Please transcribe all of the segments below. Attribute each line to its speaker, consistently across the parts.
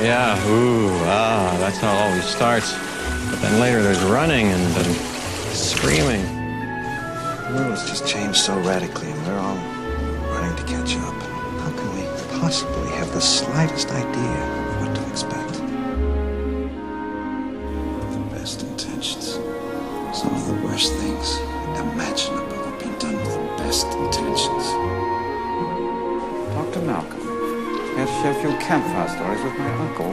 Speaker 1: Yeah, that's how it always starts. But then later there's running and screaming.
Speaker 2: The world has just changed so radically, and we're all running to catch up. How can we possibly have the slightest idea of what to expect? The best intentions. Some of the worst things imaginable have been done with the best intentions.
Speaker 3: Dr. Malcolm, here to share a few campfire stories with my uncle.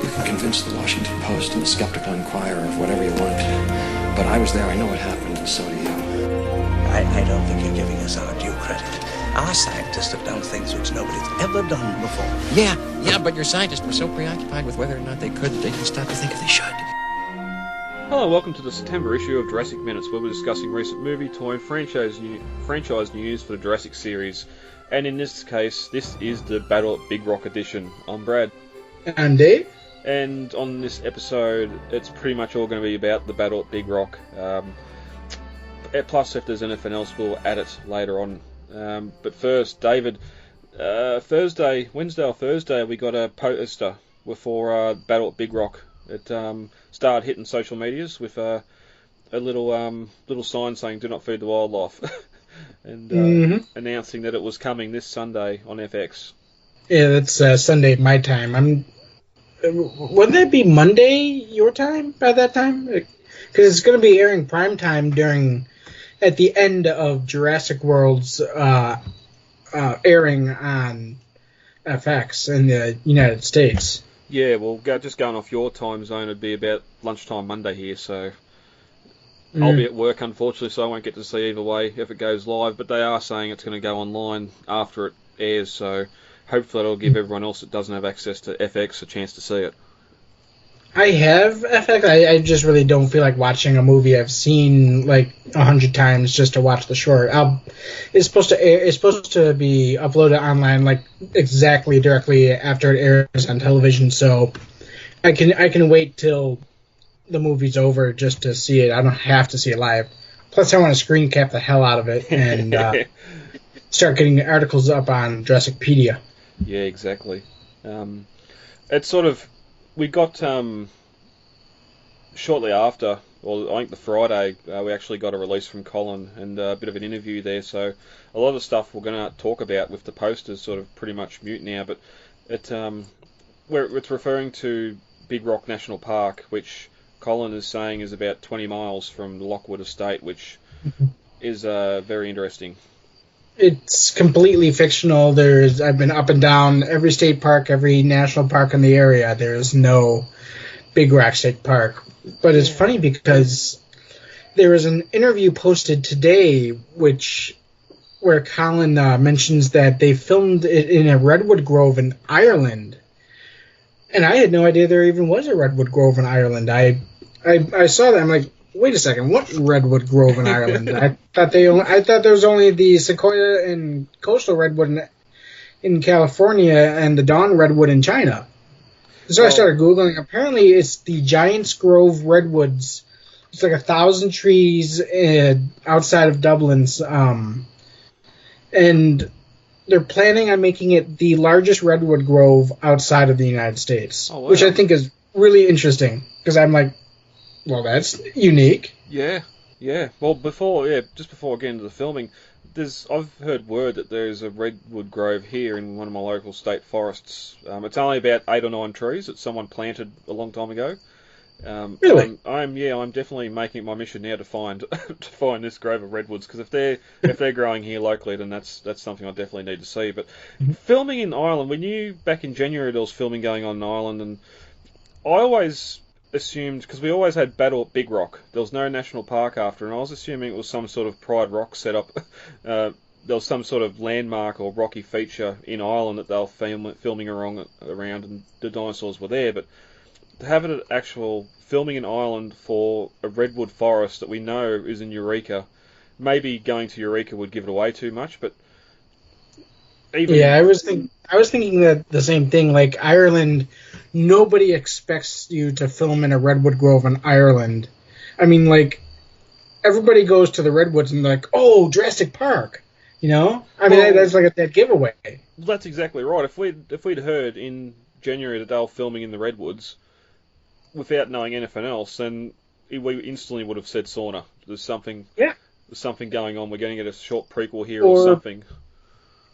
Speaker 2: You can convince the Washington Post and the Skeptical Inquirer of whatever you want. But I was there, I know what happened, and so do you.
Speaker 4: I don't think you're giving us our due credit. Our scientists have done things which nobody's ever done before.
Speaker 1: Yeah, but your scientists were so preoccupied with whether or not they could that they didn't stop to think if they should.
Speaker 5: Hello, welcome to the September issue of Jurassic Minutes, where we're discussing recent movie, toy, and franchise news for the Jurassic series. And in this case, this is the Battle at Big Rock edition. I'm Brad.
Speaker 6: I'm Dave.
Speaker 5: And on this episode, it's pretty much all going to be about the Battle at Big Rock. Plus, if there's anything else, we'll add it later on. But first, David, Wednesday or Thursday, we got a poster for Battle at Big Rock. It started hitting social medias with a little sign saying "Do not feed the wildlife," and announcing that it was coming this Sunday on FX.
Speaker 6: Yeah, that's Sunday my time. Wouldn't that be Monday your time by that time? Because it's going to be airing prime time at the end of Jurassic World's airing on FX in the United States.
Speaker 5: Yeah, well, just going off your time zone, it'd be about lunchtime Monday here, so I'll be at work, unfortunately, so I won't get to see either way if it goes live, but they are saying it's going to go online after it airs, so hopefully it'll give everyone else that doesn't have access to FX a chance to see it.
Speaker 6: I have FX. I just really don't feel like watching a movie I've seen like 100 times just to watch the short. It's supposed to be uploaded online like exactly directly after it airs on television, so I can wait till the movie's over just to see it. I don't have to see it live. Plus, I want to screen cap the hell out of it and start getting articles up on Jurassicpedia.
Speaker 5: Yeah, exactly. It's sort of... We got, shortly after, or I think the Friday, we actually got a release from Colin and a bit of an interview there, so a lot of the stuff we're going to talk about with the posters sort of pretty much mute now, but it's referring to Big Rock National Park, which Colin is saying is about 20 miles from the Lockwood Estate, which is very interesting.
Speaker 6: It's completely fictional. I've been up and down every state park, every national park in the area. There is no Big Rock State Park. But it's funny because there was an interview posted today where Colin mentions that they filmed it in a redwood grove in Ireland. And I had no idea there even was a redwood grove in Ireland. I saw that. I'm like, wait a second, what redwood grove in Ireland? I thought there was only the sequoia and coastal redwood in California and the dawn redwood in China. So I started Googling. Apparently, it's the Giants Grove redwoods. It's like 1,000 trees outside of Dublin's, and they're planning on making it the largest redwood grove outside of the United States, which I think is really interesting because I'm like, well, that's unique.
Speaker 5: Yeah. Well, just before getting into the filming, I've heard word that there's a redwood grove here in one of my local state forests. It's only about 8 or 9 trees that someone planted a long time ago.
Speaker 6: Really?
Speaker 5: I'm definitely making it my mission now to find this grove of redwoods, because if they're growing here locally, then that's something I definitely need to see. But filming in Ireland, we knew back in January there was filming going on in Ireland, and I always assumed, because we always had Battle at Big Rock, there was no national park after, and I was assuming it was some sort of Pride Rock setup. There was some sort of landmark or rocky feature in Ireland that they were filming around, and the dinosaurs were there. But to have it actual filming in Ireland for a redwood forest that we know is in Eureka, maybe going to Eureka would give it away too much, but
Speaker 6: I was thinking that the same thing. Like Ireland, nobody expects you to film in a redwood grove in Ireland. I mean, like everybody goes to the redwoods and like, oh, Jurassic Park, you know? I mean, that's like a dead giveaway.
Speaker 5: That's exactly right. If we'd heard in January that they were filming in the Redwoods, without knowing anything else, then we instantly would have said sauna. There's something going on. We're going to get a short prequel here or something.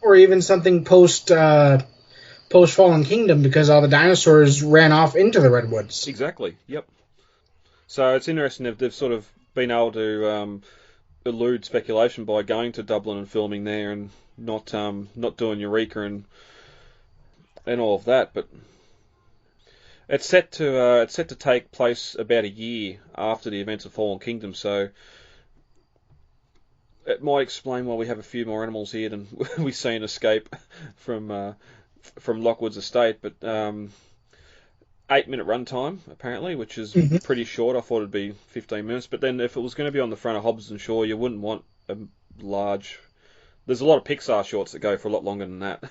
Speaker 6: Or even something post Fallen Kingdom, because all the dinosaurs ran off into the Redwoods.
Speaker 5: Exactly, yep. So it's interesting that they've sort of been able to elude speculation by going to Dublin and filming there and not doing Eureka and all of that. But it's set to take place about a year after the events of Fallen Kingdom, so it might explain why we have a few more animals here than we see in Escape from Lockwood's estate. But 8-minute runtime apparently, which is pretty short. I thought it'd be 15 minutes, but then if it was going to be on the front of Hobbs and Shaw, you wouldn't want a large. There's a lot of Pixar shorts that go for a lot longer than that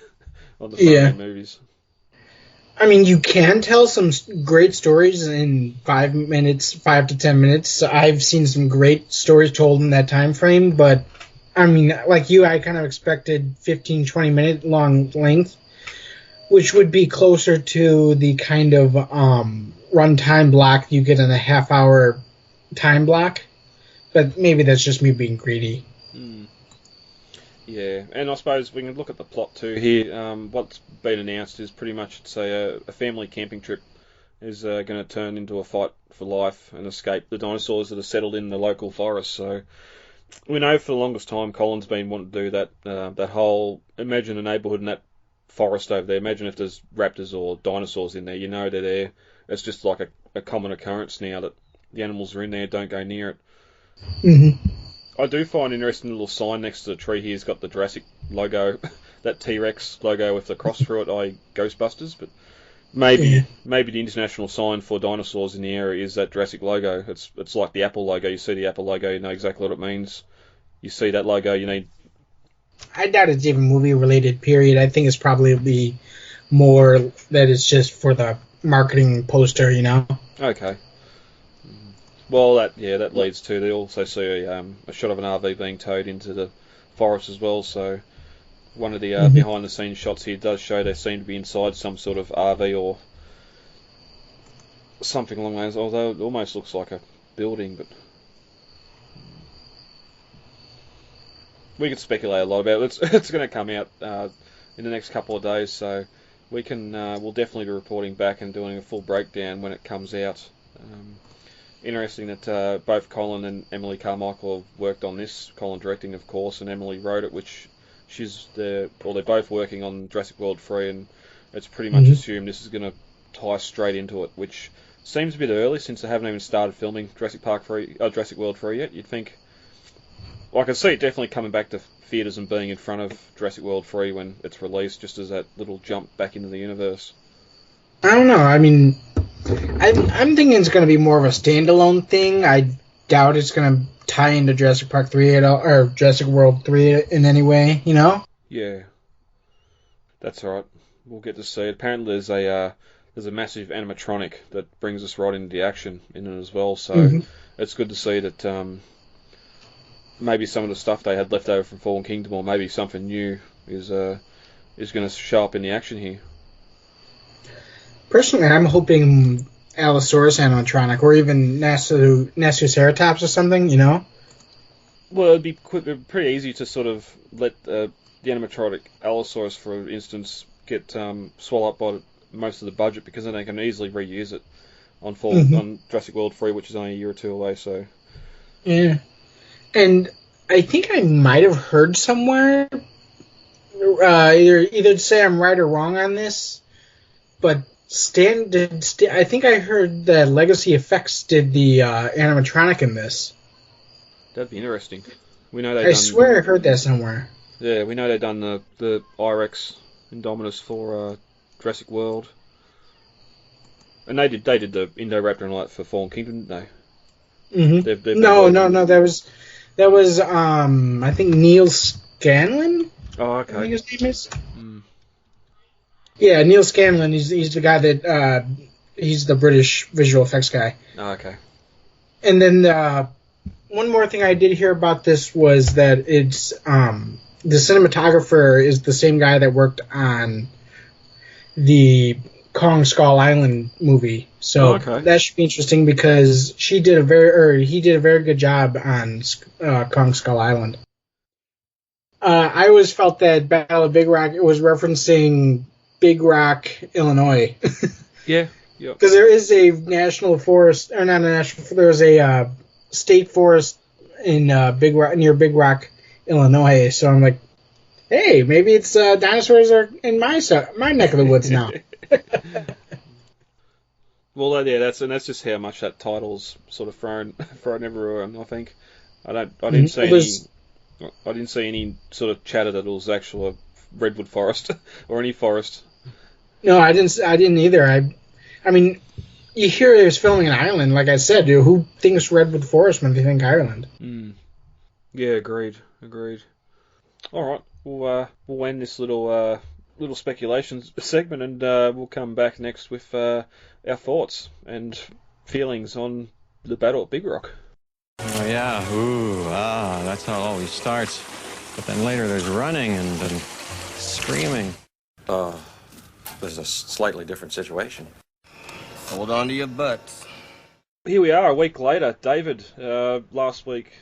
Speaker 5: on the front of movies.
Speaker 6: I mean, you can tell some great stories in 5 to 10 minutes. I've seen some great stories told in that time frame, but I mean, like you, I kind of expected 15, 20 minute long length, which would be closer to the kind of runtime block you get in a half-hour time block. But maybe that's just me being greedy.
Speaker 5: Yeah, and I suppose we can look at the plot too here. What's been announced is pretty much it's a family camping trip is going to turn into a fight for life and escape the dinosaurs that are settled in the local forest. So we know for the longest time Colin's been wanting to do that. That whole imagine a neighbourhood in that forest over there. Imagine if there's raptors or dinosaurs in there. You know they're there. It's just like a common occurrence now that the animals are in there. Don't go near it.
Speaker 6: Mm-hmm.
Speaker 5: I do find an interesting little sign next to the tree here. It's got the Jurassic logo, that T-Rex logo with the cross through it, i.e. Ghostbusters. But maybe the international sign for dinosaurs in the area is that Jurassic logo. It's like the Apple logo. You see the Apple logo, you know exactly what it means. You see that logo, you need.
Speaker 6: I doubt it's even movie related. Period. I think it's probably more that it's just for the marketing poster. You know.
Speaker 5: Okay. Well, that leads to they also see a shot of an RV being towed into the forest as well. So one of the behind the scenes shots here does show they seem to be inside some sort of RV or something along those. Although it almost looks like a building, but we could speculate a lot about it. It's going to come out in the next couple of days, so we can we'll definitely be reporting back and doing a full breakdown when it comes out. Interesting that both Colin and Emily Carmichael have worked on this. Colin directing, of course, and Emily wrote it, which they're both working on Jurassic World 3, and it's pretty much assumed this is going to tie straight into it, which seems a bit early since they haven't even started filming Jurassic World 3 yet. You'd think. Well, I can see it definitely coming back to theatres and being in front of Jurassic World 3 when it's released, just as that little jump back into the universe.
Speaker 6: I don't know. I mean, I'm thinking it's going to be more of a standalone thing. I doubt it's going to tie into Jurassic Park 3 at all, or Jurassic World 3 in any way, you know?
Speaker 5: Yeah. That's alright. We'll get to see it. Apparently there's a massive animatronic that brings us right into the action in it as well, so it's good to see that maybe some of the stuff they had left over from Fallen Kingdom, or maybe something new, is going to show up in the action here.
Speaker 6: Personally, I'm hoping Allosaurus animatronic, or even Nasuceratops or something, you know?
Speaker 5: Well, it'd be pretty easy to sort of let the animatronic Allosaurus, for instance, get swallowed up by most of the budget, because then they can easily reuse it on Jurassic World 3, which is only a year or two away, so...
Speaker 6: Yeah. And I think I might have heard somewhere, either to say I'm right or wrong on this, but I think I heard that Legacy Effects did the animatronic in this.
Speaker 5: That'd be interesting. We know
Speaker 6: I swear I heard that somewhere.
Speaker 5: Yeah, we know they've done the IREX Indominus for Jurassic World, and they did the Indoraptor and all that for Fallen Kingdom, didn't they?
Speaker 6: No. That was I think Neil Scanlon.
Speaker 5: Oh, okay.
Speaker 6: I think his name is. Yeah, Neil Scanlon. He's the guy that he's the British visual effects guy.
Speaker 5: Oh, okay.
Speaker 6: And then one more thing I did hear about this was that it's the cinematographer is the same guy that worked on the Kong Skull Island movie. So
Speaker 5: Okay.
Speaker 6: that should be interesting because he did a very good job on Kong Skull Island. I always felt that Battle of Big Rock, it was referencing Big Rock, Illinois.
Speaker 5: Yeah. Yep.
Speaker 6: Because there is a national forest, or not a national, there's a state forest in near Big Rock, Illinois. So I'm like, hey, maybe it's dinosaurs are in my neck of the woods now.
Speaker 5: Well, yeah, that's just how much that title's sort of thrown everywhere. I think I didn't see any sort of chatter that it was actual redwood forest or any forest.
Speaker 6: No, I didn't either. I mean, you hear it was filming in Ireland. Like I said, dude, who thinks redwood forest when they think Ireland?
Speaker 5: Yeah, agreed. All right, we'll end this little speculation segment, and we'll come back next with our thoughts and feelings on the Battle at Big Rock.
Speaker 1: Oh, yeah. That's how it always starts. But then later there's running and screaming.
Speaker 7: This is a slightly different situation.
Speaker 8: Hold on to your butts.
Speaker 5: Here we are, a week later. David, last week,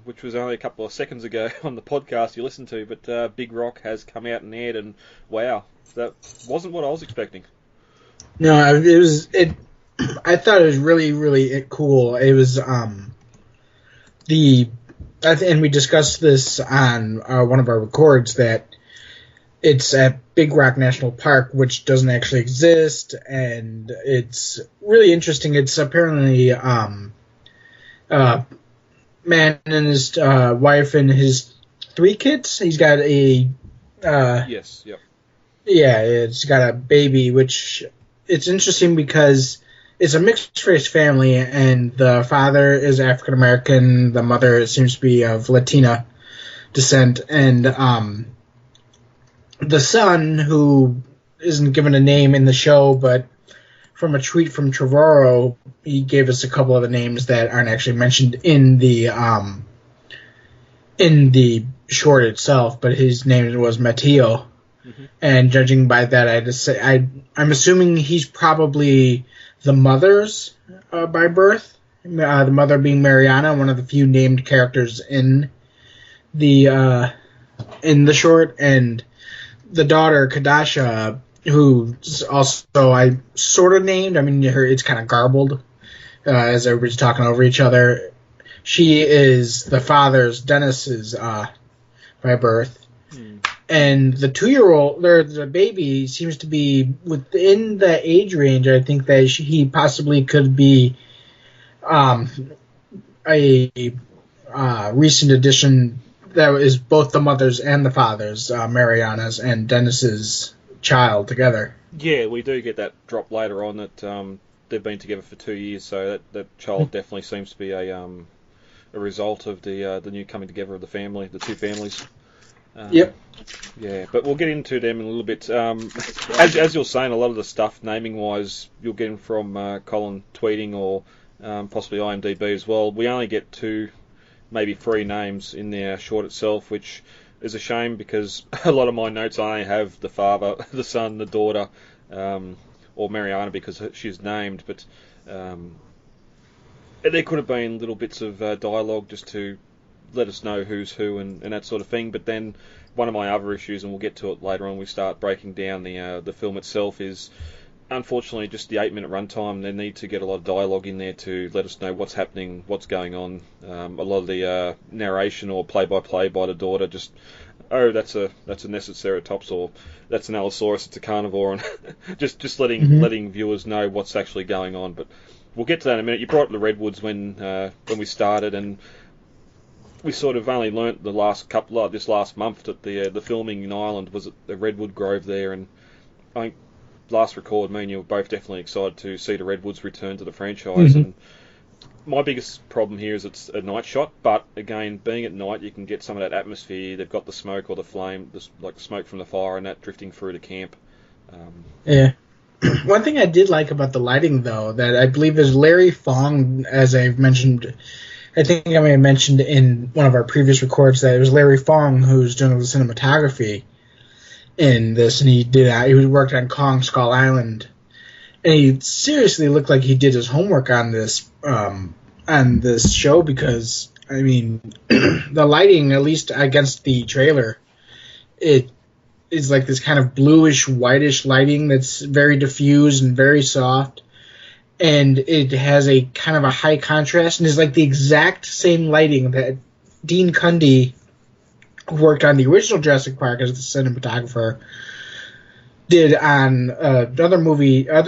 Speaker 5: which was only a couple of seconds ago on the podcast you listened to, but Big Rock has come out and aired, and wow, that wasn't what I was expecting.
Speaker 6: No, I thought it was really, really cool. It was and we discussed this on one of our records, that it's at Big Rock National Park, which doesn't actually exist, and it's really interesting. It's apparently man and his wife and his 3 kids. He's got a
Speaker 5: Yes, yep.
Speaker 6: yeah, it's got a baby, which it's interesting because it's a mixed race family, and the father is African American, the mother seems to be of Latina descent, and the son, who isn't given a name in the show, but from a tweet from Trevorrow, he gave us a couple of the names that aren't actually mentioned in the short itself, but his name was Matteo. Mm-hmm. And judging by that, I'm assuming he's probably the mother's by birth. The mother being Mariana, one of the few named characters in the short, and the daughter, Kadasha, who's also I sort of named. I mean, it's kind of garbled as everybody's talking over each other. She is the father's, Dennis's, by birth. And the 2-year-old, the baby, seems to be within the age range. I think that he possibly could be a recent addition that is both the mother's and the father's, Mariana's and Dennis's child together.
Speaker 5: Yeah, we do get that drop later on that they've been together for 2 years, so that child definitely seems to be a result of the new coming together of the family, the 2 families.
Speaker 6: Yep.
Speaker 5: Yeah, but we'll get into them in a little bit. As you're saying, a lot of the stuff naming-wise, you'll get from Colin tweeting or possibly IMDb as well. We only get 2, maybe 3 names in the short itself, which is a shame because a lot of my notes I only have the father, the son, the daughter, or Mariana because she's named, but there could have been little bits of dialogue just to let us know who's who and that sort of thing. But then one of my other issues, and we'll get to it later on, we start breaking down the film itself, is unfortunately just the 8-minute runtime. They need to get a lot of dialogue in there to let us know what's happening, what's going on. A lot of the narration or play-by-play by the daughter, just that's a Necessaratops, or that's an Allosaurus, it's a carnivore, and just letting viewers know what's actually going on. But we'll get to that in a minute. You brought up the redwoods when we started, and we sort of only learnt this last month that the filming in Ireland was at the redwood grove there, and I think last record, me and you were both definitely excited to see the redwoods return to the franchise. Mm-hmm. And my biggest problem here is it's a night shot, but again, being at night, you can get some of that atmosphere. They've got the smoke or the flame, like smoke from the fire, and that drifting through the camp.
Speaker 6: Yeah. One thing I did like about the lighting, though, that I believe is Larry Fong, as I've mentioned. I think I may have mentioned in one of our previous records that it was Larry Fong who's doing the cinematography in this, and he worked on Kong Skull Island, And he seriously looked like he did his homework on this show, because I mean, the lighting, at least against the trailer, it is like this kind of bluish, whitish lighting that's very diffused and very soft, and it has a kind of a high contrast, and is like the exact same lighting that Dean Cundy, who worked on the original Jurassic Park as the cinematographer, did on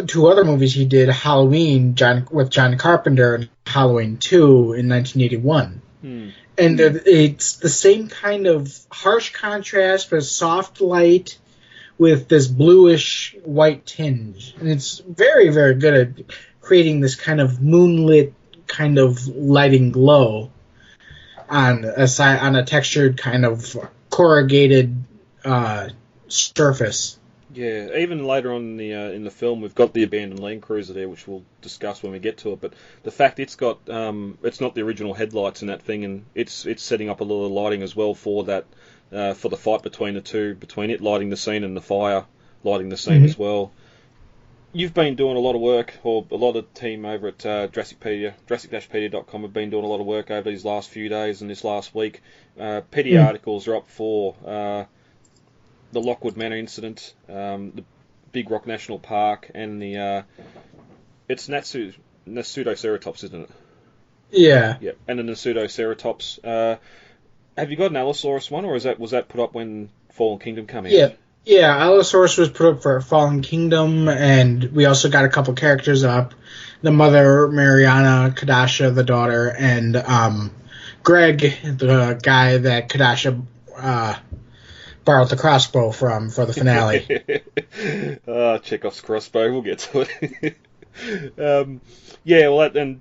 Speaker 6: two other movies he did, Halloween with John Carpenter and Halloween 2 in 1981. And it's the same kind of harsh contrast, but soft light with this bluish white tinge. And it's very, very good at creating this kind of moonlit kind of lighting glow on a textured kind of corrugated surface.
Speaker 5: Yeah, even later on in the film, we've got the abandoned Land Cruiser there, which we'll discuss when we get to it. But the fact it's got it's not the original headlights in that thing, and it's setting up a lot of lighting as well for that for the fight between the two, between it lighting the scene and the fire lighting the scene as well. You've been doing a lot of work, or a lot of the team over at Jurassic-Pedia.com have been doing a lot of work over these last few days and this last week. Pedia articles are up for the Lockwood Manor incident, the Big Rock National Park, and the it's Nasutoceratops, isn't it?
Speaker 6: Yeah.
Speaker 5: Yeah, and the Nasutoceratops. Have you got an Allosaurus one, or was that put up when Fallen Kingdom came out?
Speaker 6: Yeah, Allosaurus was put up for Fallen Kingdom, and we also got a couple characters up. The mother, Mariana, Kadasha, the daughter, and Greg, the guy that Kadasha borrowed the crossbow from for the finale.
Speaker 5: Chekhov's crossbow, we'll get to it. And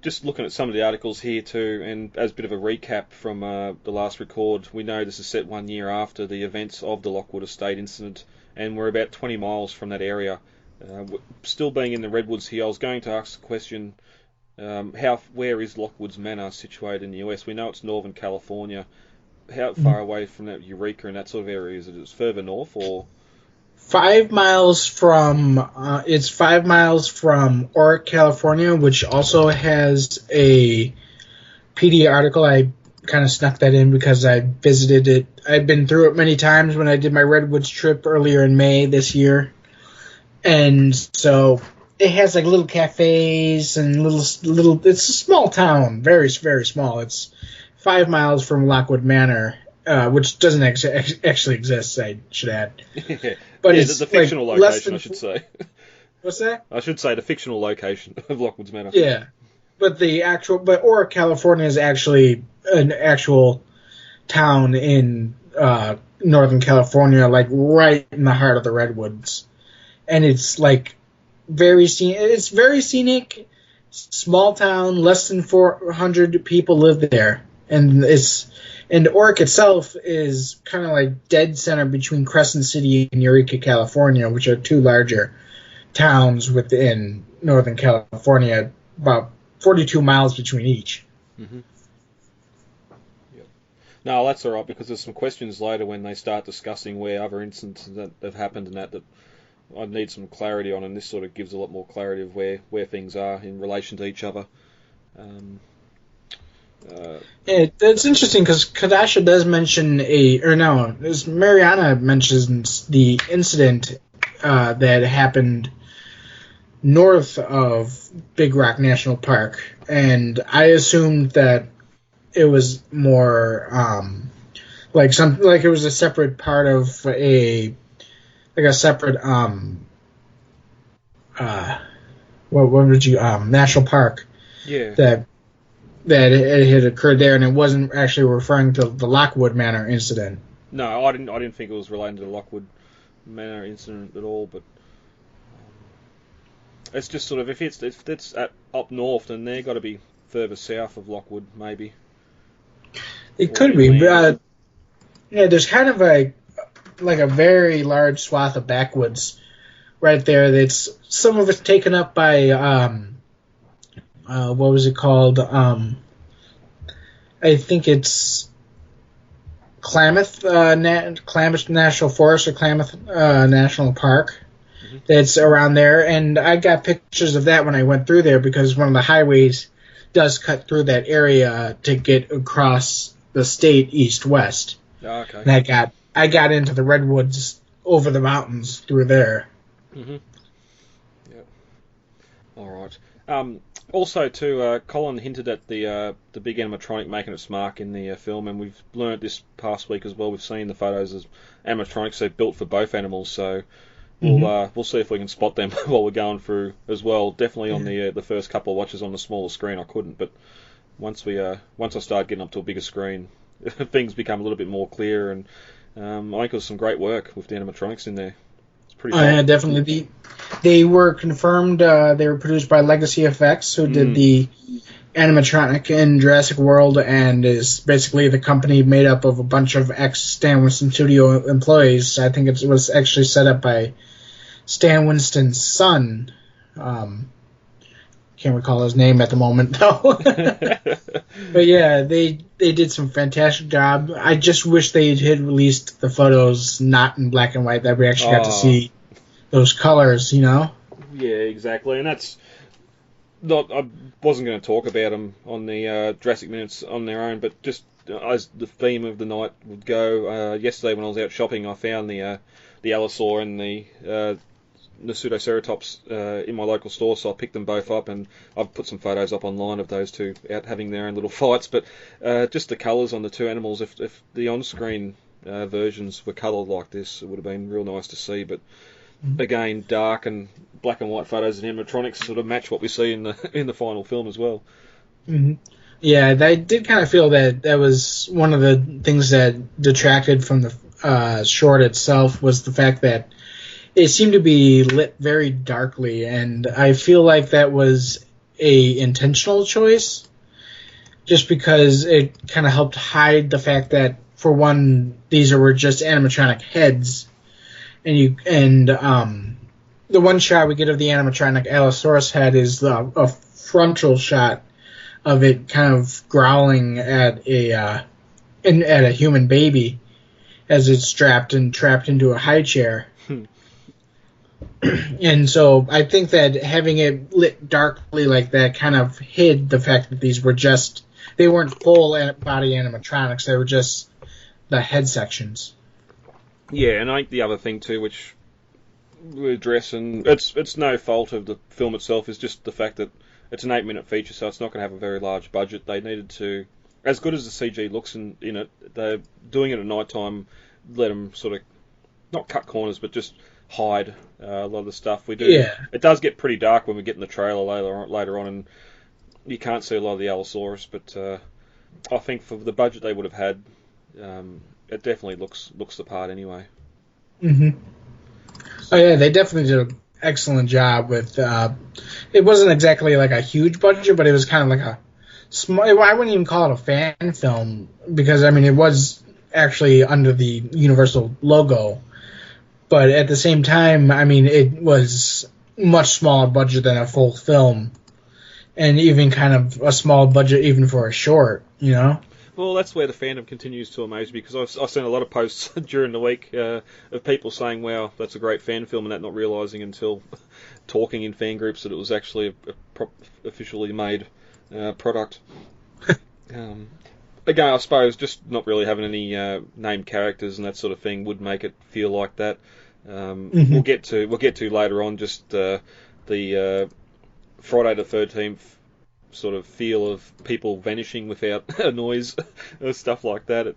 Speaker 5: just looking at some of the articles here too, and as a bit of a recap from the last record, we know this is set 1 year after the events of the Lockwood Estate incident, and we're about 20 miles from that area. Still being in the Redwoods here, I was going to ask the question, where is Lockwood's Manor situated in the US? We know it's Northern California. How far away from that Eureka and that sort of area is it? Is it further north, or?
Speaker 6: 5 miles from it's 5 miles from Oric, California, which also has a PD article. I kind of snuck that in because I visited it. I've been through it many times when I did my Redwoods trip earlier in May this year, and so it has like little cafes and little. It's a small town, very very small. It's 5 miles from Lockwood Manor, which doesn't actually exist, I should add. But it's
Speaker 5: the fictional
Speaker 6: like
Speaker 5: location, I should say.
Speaker 6: What's that?
Speaker 5: I should say the fictional location of Lockwood's Manor.
Speaker 6: Yeah, but Oric, California is actually an actual town in Northern California, like right in the heart of the Redwoods, and it's like it's very scenic, small town, less than 400 people live there. And Oric itself is kind of like dead center between Crescent City and Eureka, California, which are two larger towns within Northern California, about 42 miles between each.
Speaker 5: Mm-hmm. Yep. No, that's all right, because there's some questions later when they start discussing where other incidents that have happened and that I need some clarity on, and this sort of gives a lot more clarity of where things are in relation to each other.
Speaker 6: It's interesting because Kadasha does mention Mariana mentions the incident that happened north of Big Rock National Park, and I assumed that it was more like it was a separate part of a separate national park.
Speaker 5: Yeah.
Speaker 6: That it had occurred there, and it wasn't actually referring to the Lockwood Manor incident.
Speaker 5: No, I didn't think it was related to the Lockwood Manor incident at all. But it's just sort of if it's up north, then they've got to be further south of Lockwood, maybe.
Speaker 6: It could be, but there's kind of a very large swath of backwoods right there. That's some of it's taken up by. What was it called? I think it's Klamath National Forest or Klamath National Park. that's around there, and I got pictures of that when I went through there because one of the highways does cut through that area to get across the state east-west.
Speaker 5: Oh, okay.
Speaker 6: And I got into the redwoods over the mountains through there.
Speaker 5: Mm-hmm. Yep. All right. Also, too, Colin hinted at the big animatronic making its mark in the film, and we've learnt this past week as well. We've seen the photos of animatronics they've built for both animals, so we'll see if we can spot them while we're going through as well. Definitely on the first couple of watches on the smaller screen, I couldn't, but once I start getting up to a bigger screen, things become a little bit more clear, and I think it was some great work with the animatronics in there. It's pretty.
Speaker 6: Yeah, definitely. They were confirmed. They were produced by Legacy Effects, who did the animatronic in Jurassic World, and is basically the company made up of a bunch of ex-Stan Winston Studio employees. I think it was actually set up by Stan Winston's son. Can't recall his name at the moment, though. But yeah, they did some fantastic job. I just wish they had released the photos not in black and white, that we actually got to see those colors, you know?
Speaker 5: Yeah, exactly. And that's not. I wasn't going to talk about them on the Jurassic Minutes on their own, but just as the theme of the night would go, yesterday when I was out shopping, I found the Allosaur and the Pseudoceratops in my local store, so I picked them both up, and I've put some photos up online of those two out having their own little fights. But just the colours on the two animals, if the on-screen versions were coloured like this, it would have been real nice to see. But again, dark and black and white photos and animatronics sort of match what we see in the final film as well.
Speaker 6: Mm-hmm. Yeah, I did kind of feel that was one of the things that detracted from the short itself, was the fact that it seemed to be lit very darkly, and I feel like that was a intentional choice, just because it kind of helped hide the fact that, for one, these were just animatronic heads, and the one shot we get of the animatronic Allosaurus head is a frontal shot of it kind of growling at a human baby as it's strapped and trapped into a high chair. And so I think that having it lit darkly like that kind of hid the fact that they weren't full body animatronics, they were just the head sections.
Speaker 5: Yeah, and I think the other thing too, which we address, and it's no fault of the film itself, is just the fact that it's an 8-minute feature, so it's not going to have a very large budget. They needed to, as good as the CG looks in it, they're doing it at night time, let them sort of, not cut corners, but just hide a lot of the stuff. We do. Yeah. It does get pretty dark when we get in the trailer later on, and you can't see a lot of the Allosaurus, but I think for the budget they would have had, it definitely looks the part anyway.
Speaker 6: Mm-hmm. Oh yeah, they definitely did an excellent job with. It wasn't exactly like a huge budget, but it was kind of like a small. I wouldn't even call it a fan film, because I mean it was actually under the Universal logo, but at the same time, I mean it was much smaller budget than a full film, and even kind of a small budget even for a short, you know.
Speaker 5: Well, that's where the fandom continues to amaze me, because I've seen a lot of posts during the week of people saying, wow, that's a great fan film, and that not realising until talking in fan groups that it was actually a officially made product. Again, I suppose just not really having any named characters and that sort of thing would make it feel like that. We'll get to later on just the Friday the 13th sort of feel of people vanishing without a noise or stuff like that.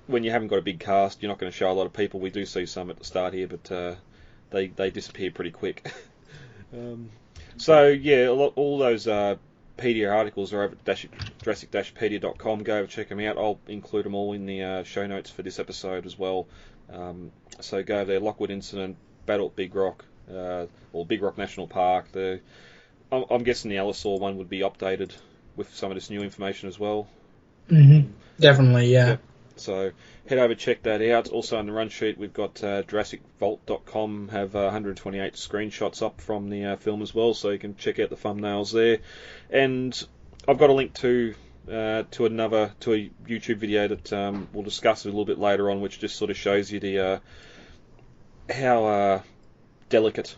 Speaker 5: When you haven't got a big cast, you're not going to show a lot of people. We do see some at the start here, but they disappear pretty quick. So yeah, all those Pedia articles are over at Jurassic-Pedia.com. Go check them out. I'll include them all in the show notes for this episode as well. So go there. Lockwood Incident, Battle at Big Rock, or Big Rock National Park. I'm guessing the Allosaur one would be updated with some of this new information as well.
Speaker 6: Mm-hmm. Definitely, yeah.
Speaker 5: Yep. So head over, check that out. Also on the run sheet, we've got JurassicVault.com have 128 screenshots up from the film as well, so you can check out the thumbnails there. And I've got a link to a YouTube video that we'll discuss a little bit later on, which just sort of shows you how delicate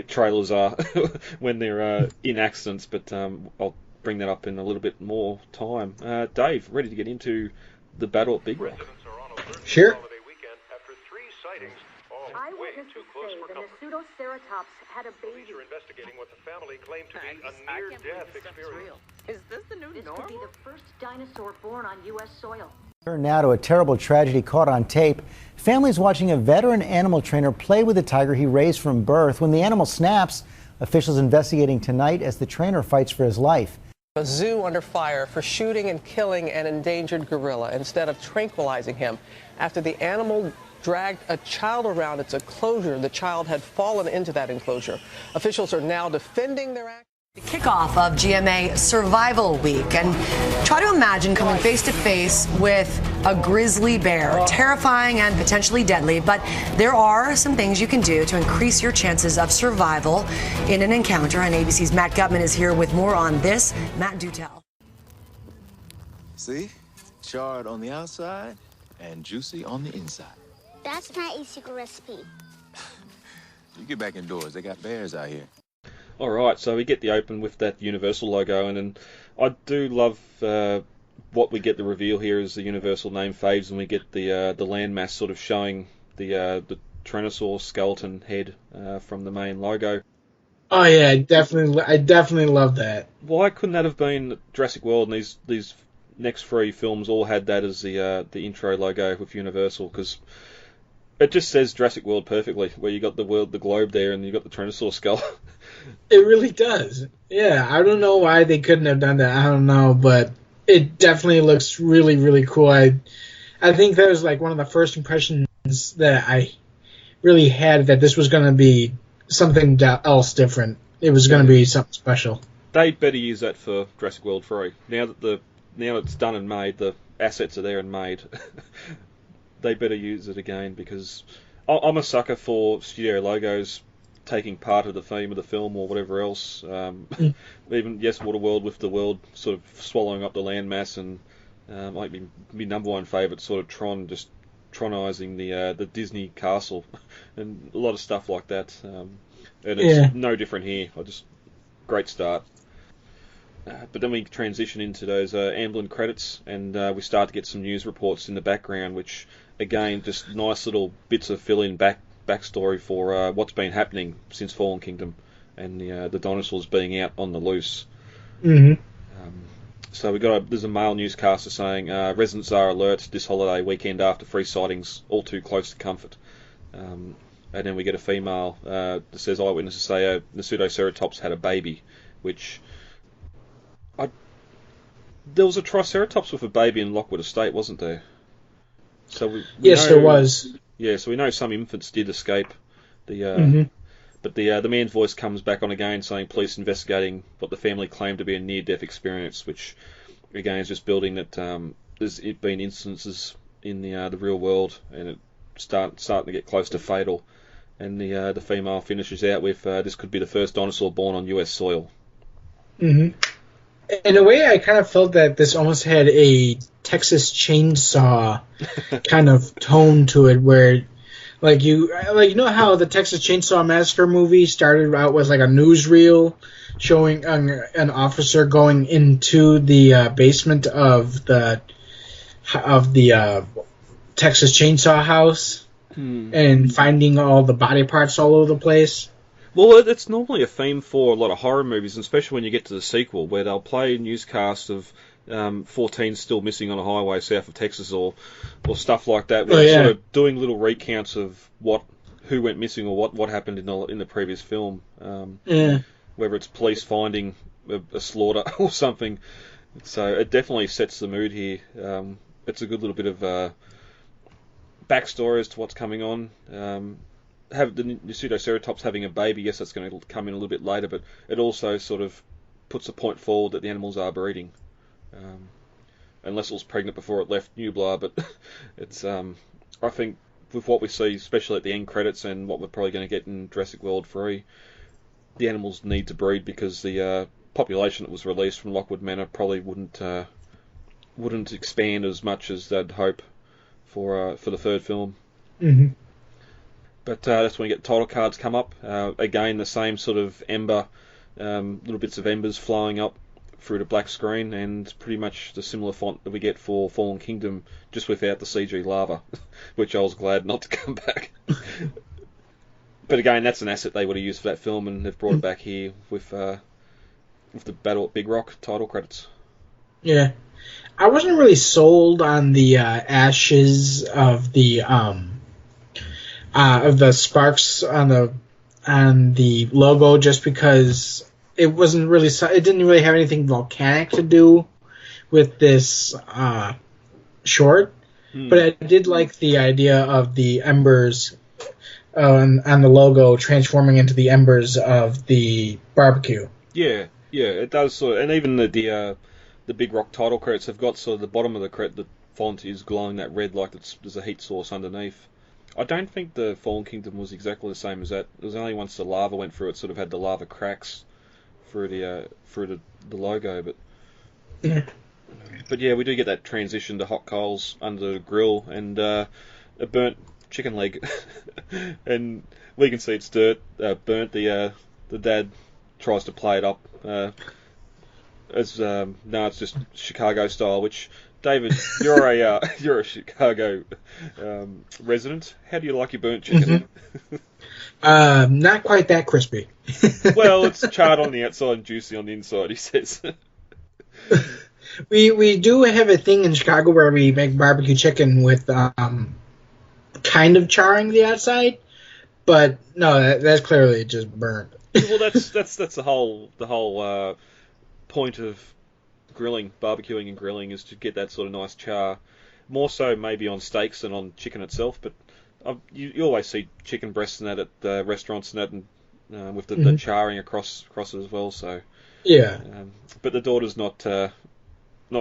Speaker 5: trailers are when they're in accidents, but I'll bring that up in a little bit more time. Dave, ready to get into the battle at Big Rock?
Speaker 6: Sure.
Speaker 9: Eyewitnesses say the Nasutoceratops had a baby.
Speaker 10: Police are investigating what the family claimed to be a near-death experience.
Speaker 9: Is this the new normal? This could be the first dinosaur born on U.S. soil.
Speaker 11: Turn now to a terrible tragedy caught on tape. Families watching a veteran animal trainer play with a tiger he raised from birth. When the animal snaps, officials investigating tonight as the trainer fights for his life.
Speaker 12: A zoo under fire for shooting and killing an endangered gorilla instead of tranquilizing him. After the animal dragged a child around its enclosure, the child had fallen into that enclosure. Officials are now defending their action.
Speaker 13: The kickoff of GMA Survival Week, and try to imagine coming face to face with a grizzly bear. Terrifying and potentially deadly, but there are some things you can do to increase your chances of survival in an encounter, and ABC's Matt Gutman is here with more on this. Matt, do tell.
Speaker 14: See? Charred on the outside and juicy on the inside.
Speaker 15: That's not a secret recipe.
Speaker 14: You get back indoors. They got bears out here.
Speaker 5: All right, so we get the open with that Universal logo, and I do love what we get the reveal here is the Universal name fades, and we get the landmass sort of showing the Tyrannosaurus skeleton head from the main logo.
Speaker 6: Oh yeah, I definitely love that.
Speaker 5: Why couldn't that have been Jurassic World? And these next three films all had that as the intro logo with Universal, because it just says Jurassic World perfectly, where you got the globe there, and you got the Tyrannosaurus skull.
Speaker 6: It really does. Yeah, I don't know why they couldn't have done that. I don't know, but it definitely looks really, really cool. I think that was like one of the first impressions that I really had, that this was going to be something else different. It was going to be something special.
Speaker 5: They'd better use that for Jurassic World 3. Now that it's done and made, the assets are there and made. They better use it again, because I'm a sucker for studio logos taking part of the theme of the film or whatever else. Even Waterworld with the world sort of swallowing up the landmass, and might be my number one favourite, sort of Tron, just Tronising the Disney castle, and a lot of stuff like that. And it's no different here. Great start. But then we transition into those Amblin credits, and we start to get some news reports in the background, which, again, just nice little bits of fill-in backstory for what's been happening since Fallen Kingdom and the dinosaurs being out on the loose.
Speaker 6: Mm-hmm.
Speaker 5: So there's a male newscaster saying residents are alert this holiday weekend after 3 sightings, all too close to comfort. And then we get a female that says eyewitnesses say the Pseudoceratops had a baby, which there was a Triceratops with a baby in Lockwood Estate, wasn't there? So
Speaker 6: there was.
Speaker 5: Yeah, so we know some infants did escape. But the man's voice comes back on again, saying police investigating what the family claimed to be a near-death experience, which again is just building that there's been instances in the real world, and it starting to get close to fatal. And the female finishes out with this could be the first dinosaur born on U.S. soil.
Speaker 6: Mm-hmm. In a way, I kind of felt that this almost had a Texas Chainsaw kind of tone to it, where you know how the Texas Chainsaw Massacre movie started out with like a newsreel showing an officer going into the basement of the Texas Chainsaw house and finding all the body parts all over the place.
Speaker 5: Well, it's normally a theme for a lot of horror movies, and especially when you get to the sequel, where they'll play newscasts of 14 still missing on a highway south of Texas, or stuff like that, where they're sort of doing little recounts of who went missing or what happened in the previous film. Whether it's police finding a slaughter or something. So it definitely sets the mood here. It's a good little bit of backstory as to what's coming on. Have the Pseudoceratops having a baby, yes, that's going to come in a little bit later, but it also sort of puts a point forward that the animals are breeding. Unless it was pregnant before it left Nublar, but it's I think with what we see, especially at the end credits and what we're probably going to get in Jurassic World 3, the animals need to breed, because the population that was released from Lockwood Manor probably wouldn't expand as much as they'd hope for the third film.
Speaker 6: Mm-hmm.
Speaker 5: But that's when you get the title cards come up. Again, the same sort of ember, little bits of embers flowing up through the black screen, and pretty much the similar font that we get for Fallen Kingdom, just without the CG lava, which I was glad not to come back. But again, that's an asset they would have used for that film, and they've brought it back here with the Battle at Big Rock title credits.
Speaker 6: Yeah, I wasn't really sold on the ashes of the sparks on the logo, just because it wasn't really. It didn't really have anything volcanic to do with this short. But I did like the idea of the embers on the logo transforming into the embers of the barbecue.
Speaker 5: Yeah, it does sort of, and even the Big Rock title credits have got sort of the bottom of the credit, the font is glowing that red like there's a heat source underneath. I don't think the Fallen Kingdom was exactly the same as that. It was only once the lava went through it sort of had the lava cracks through the logo, but
Speaker 6: yeah.
Speaker 5: But yeah, we do get that transition to hot coals under the grill and a burnt chicken leg, and we can see it's burnt. The dad tries to play it up as no, it's just Chicago style. Which, David, you're a Chicago resident. How do you like your burnt chicken?
Speaker 6: Not quite that crispy.
Speaker 5: Well, it's charred on the outside and juicy on the inside, he says.
Speaker 6: We do have a thing in Chicago where we make barbecue chicken with kind of charring the outside, but no, that's clearly just burnt.
Speaker 5: Well, that's the whole point of grilling, barbecuing and grilling, is to get that sort of nice char. More so maybe on steaks than on chicken itself, but you always see chicken breasts and that at restaurants and that, and with the charring across it as well. So
Speaker 6: yeah,
Speaker 5: but the daughter's not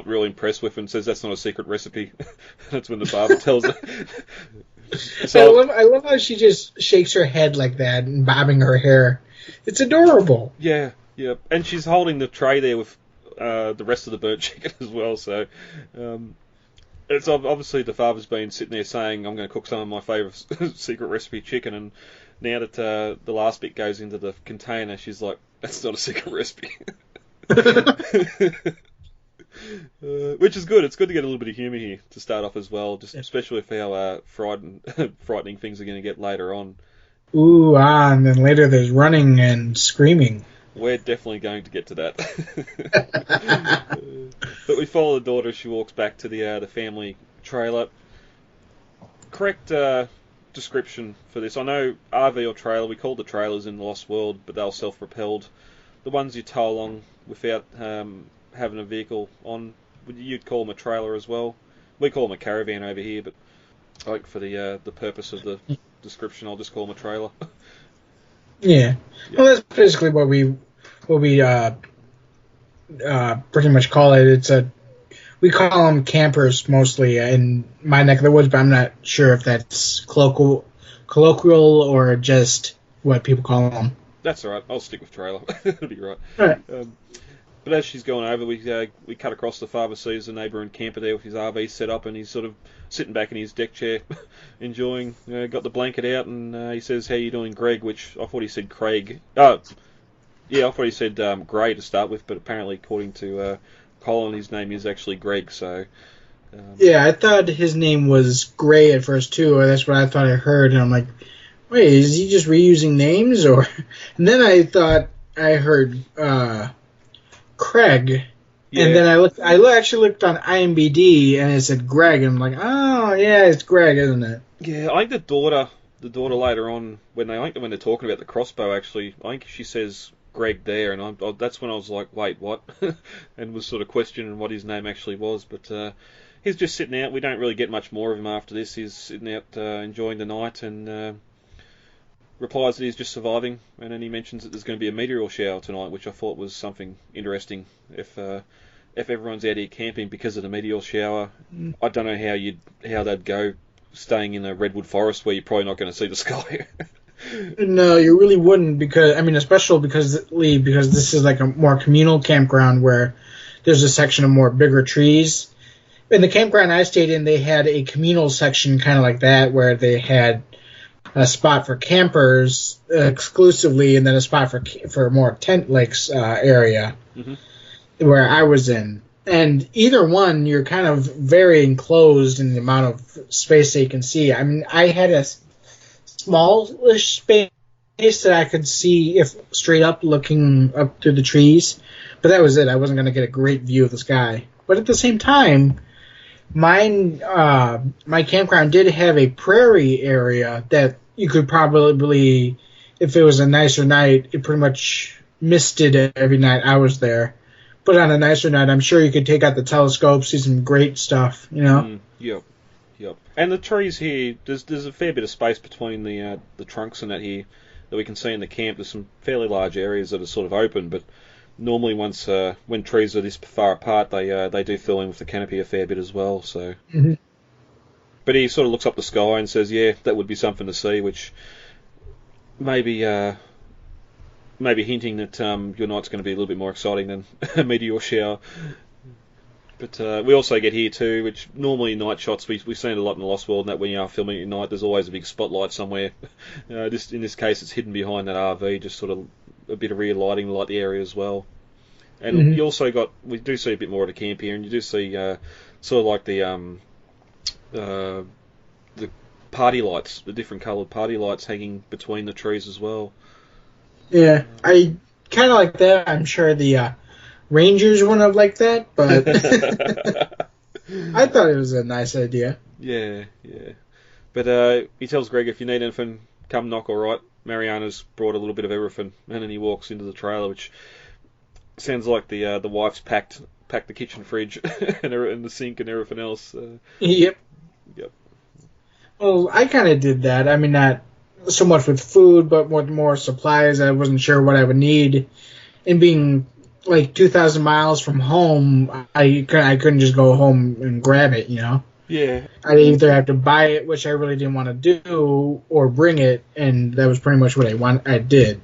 Speaker 5: really impressed with it and says that's not a secret recipe. That's when the barber tells her. So,
Speaker 6: I love how she just shakes her head like that and bobbing her hair. It's adorable.
Speaker 5: Yeah, and she's holding the tray there with the rest of the burnt chicken as well. So it's obviously the father's been sitting there saying, "I'm going to cook some of my favourite secret recipe chicken," and now that the last bit goes into the container, she's like, "That's not a secret recipe." Which is good. It's good to get a little bit of humour here to start off as well, just especially with how frightening things are going to get later on.
Speaker 6: Ooh, and then later there's running and screaming.
Speaker 5: We're definitely going to get to that. But we follow the daughter as she walks back to the family trailer. Correct description for this. I know RV or trailer, we call the trailers in the Lost World, but they're self-propelled. The ones you tow along without having a vehicle on, you'd call them a trailer as well. We call them a caravan over here, but like for the purpose of the description, I'll just call them a trailer.
Speaker 6: Yeah. Well, that's basically what we pretty much call it. We call them campers mostly in my neck of the woods, but I'm not sure if that's colloquial or just what people call them.
Speaker 5: That's all right. I'll stick with trailer. It'll be right.
Speaker 6: All right.
Speaker 5: But as she's going over, we cut across. The father sees the neighbouring camper there with his RV set up, and he's sort of sitting back in his deck chair, enjoying. Got the blanket out, and he says, "How you doing, Greg?" Which I thought he said Craig. I thought he said Gray to start with, but apparently, according to Colin, his name is actually Greg. So.
Speaker 6: Yeah, I thought his name was Gray at first too, or that's what I thought I heard, and I'm like, wait, is he just reusing names, or? And then I thought I heard Craig, and then I actually looked on IMDb and it said Greg, and I'm like, oh yeah, it's Greg, isn't it?
Speaker 5: Yeah, I think the daughter later on when they're talking about the crossbow, actually, I think she says Greg there, and that's when I was like, wait, what? And was sort of questioning what his name actually was, but he's just sitting out. We don't really get much more of him after this. He's sitting out enjoying the night, and replies that he's just surviving, and then he mentions that there's going to be a meteor shower tonight, which I thought was something interesting. If everyone's out here camping because of the meteor shower, I don't know how they'd go staying in a redwood forest where you're probably not going to see the sky.
Speaker 6: No, you really wouldn't, especially because this is like a more communal campground where there's a section of more bigger trees. In the campground I stayed in, they had a communal section kind of like that where they had a spot for campers exclusively, and then a spot for more tent lakes area where I was in. And either one, you're kind of very enclosed in the amount of space that you can see. I mean, I had a smallish space that I could see if straight up looking up through the trees, but that was it. I wasn't going to get a great view of the sky. But at the same time, my campground did have a prairie area that you could probably, if it was a nicer night, it pretty much misted every night I was there. But on a nicer night, I'm sure you could take out the telescope, see some great stuff, you know?
Speaker 5: Yep. And the trees here, there's a fair bit of space between the trunks and that here that we can see in the camp. There's some fairly large areas that are sort of open, but normally when trees are this far apart, they do fill in with the canopy a fair bit as well. So, But he sort of looks up the sky and says, "Yeah, that would be something to see," which maybe hinting that your night's going to be a little bit more exciting than a meteor shower. But we also get here too, which normally night shots, we've seen it a lot in the Lost World, and that when you are filming at night, there's always a big spotlight somewhere. In this case, it's hidden behind that RV, just sort of a bit of rear lighting to light the area as well. And you also we do see a bit more of the camp here, and you do see sort of like the party lights, the different coloured party lights hanging between the trees as well.
Speaker 6: Yeah, I kind of like that. I'm sure the Rangers wouldn't have liked that, but I thought it was a nice idea.
Speaker 5: Yeah. But he tells Greg, if you need anything, come knock, all right. Mariana's brought a little bit of everything, and then he walks into the trailer, which sounds like the wife's packed the kitchen fridge and the sink and everything else.
Speaker 6: Yep. Well, I kind of did that. I mean, not so much with food, but with more supplies. I wasn't sure what I would need. And being like 2,000 miles from home, I couldn't just go home and grab it, you know?
Speaker 5: Yeah.
Speaker 6: I'd either have to buy it, which I really didn't want to do, or bring it, and that was pretty much what I did.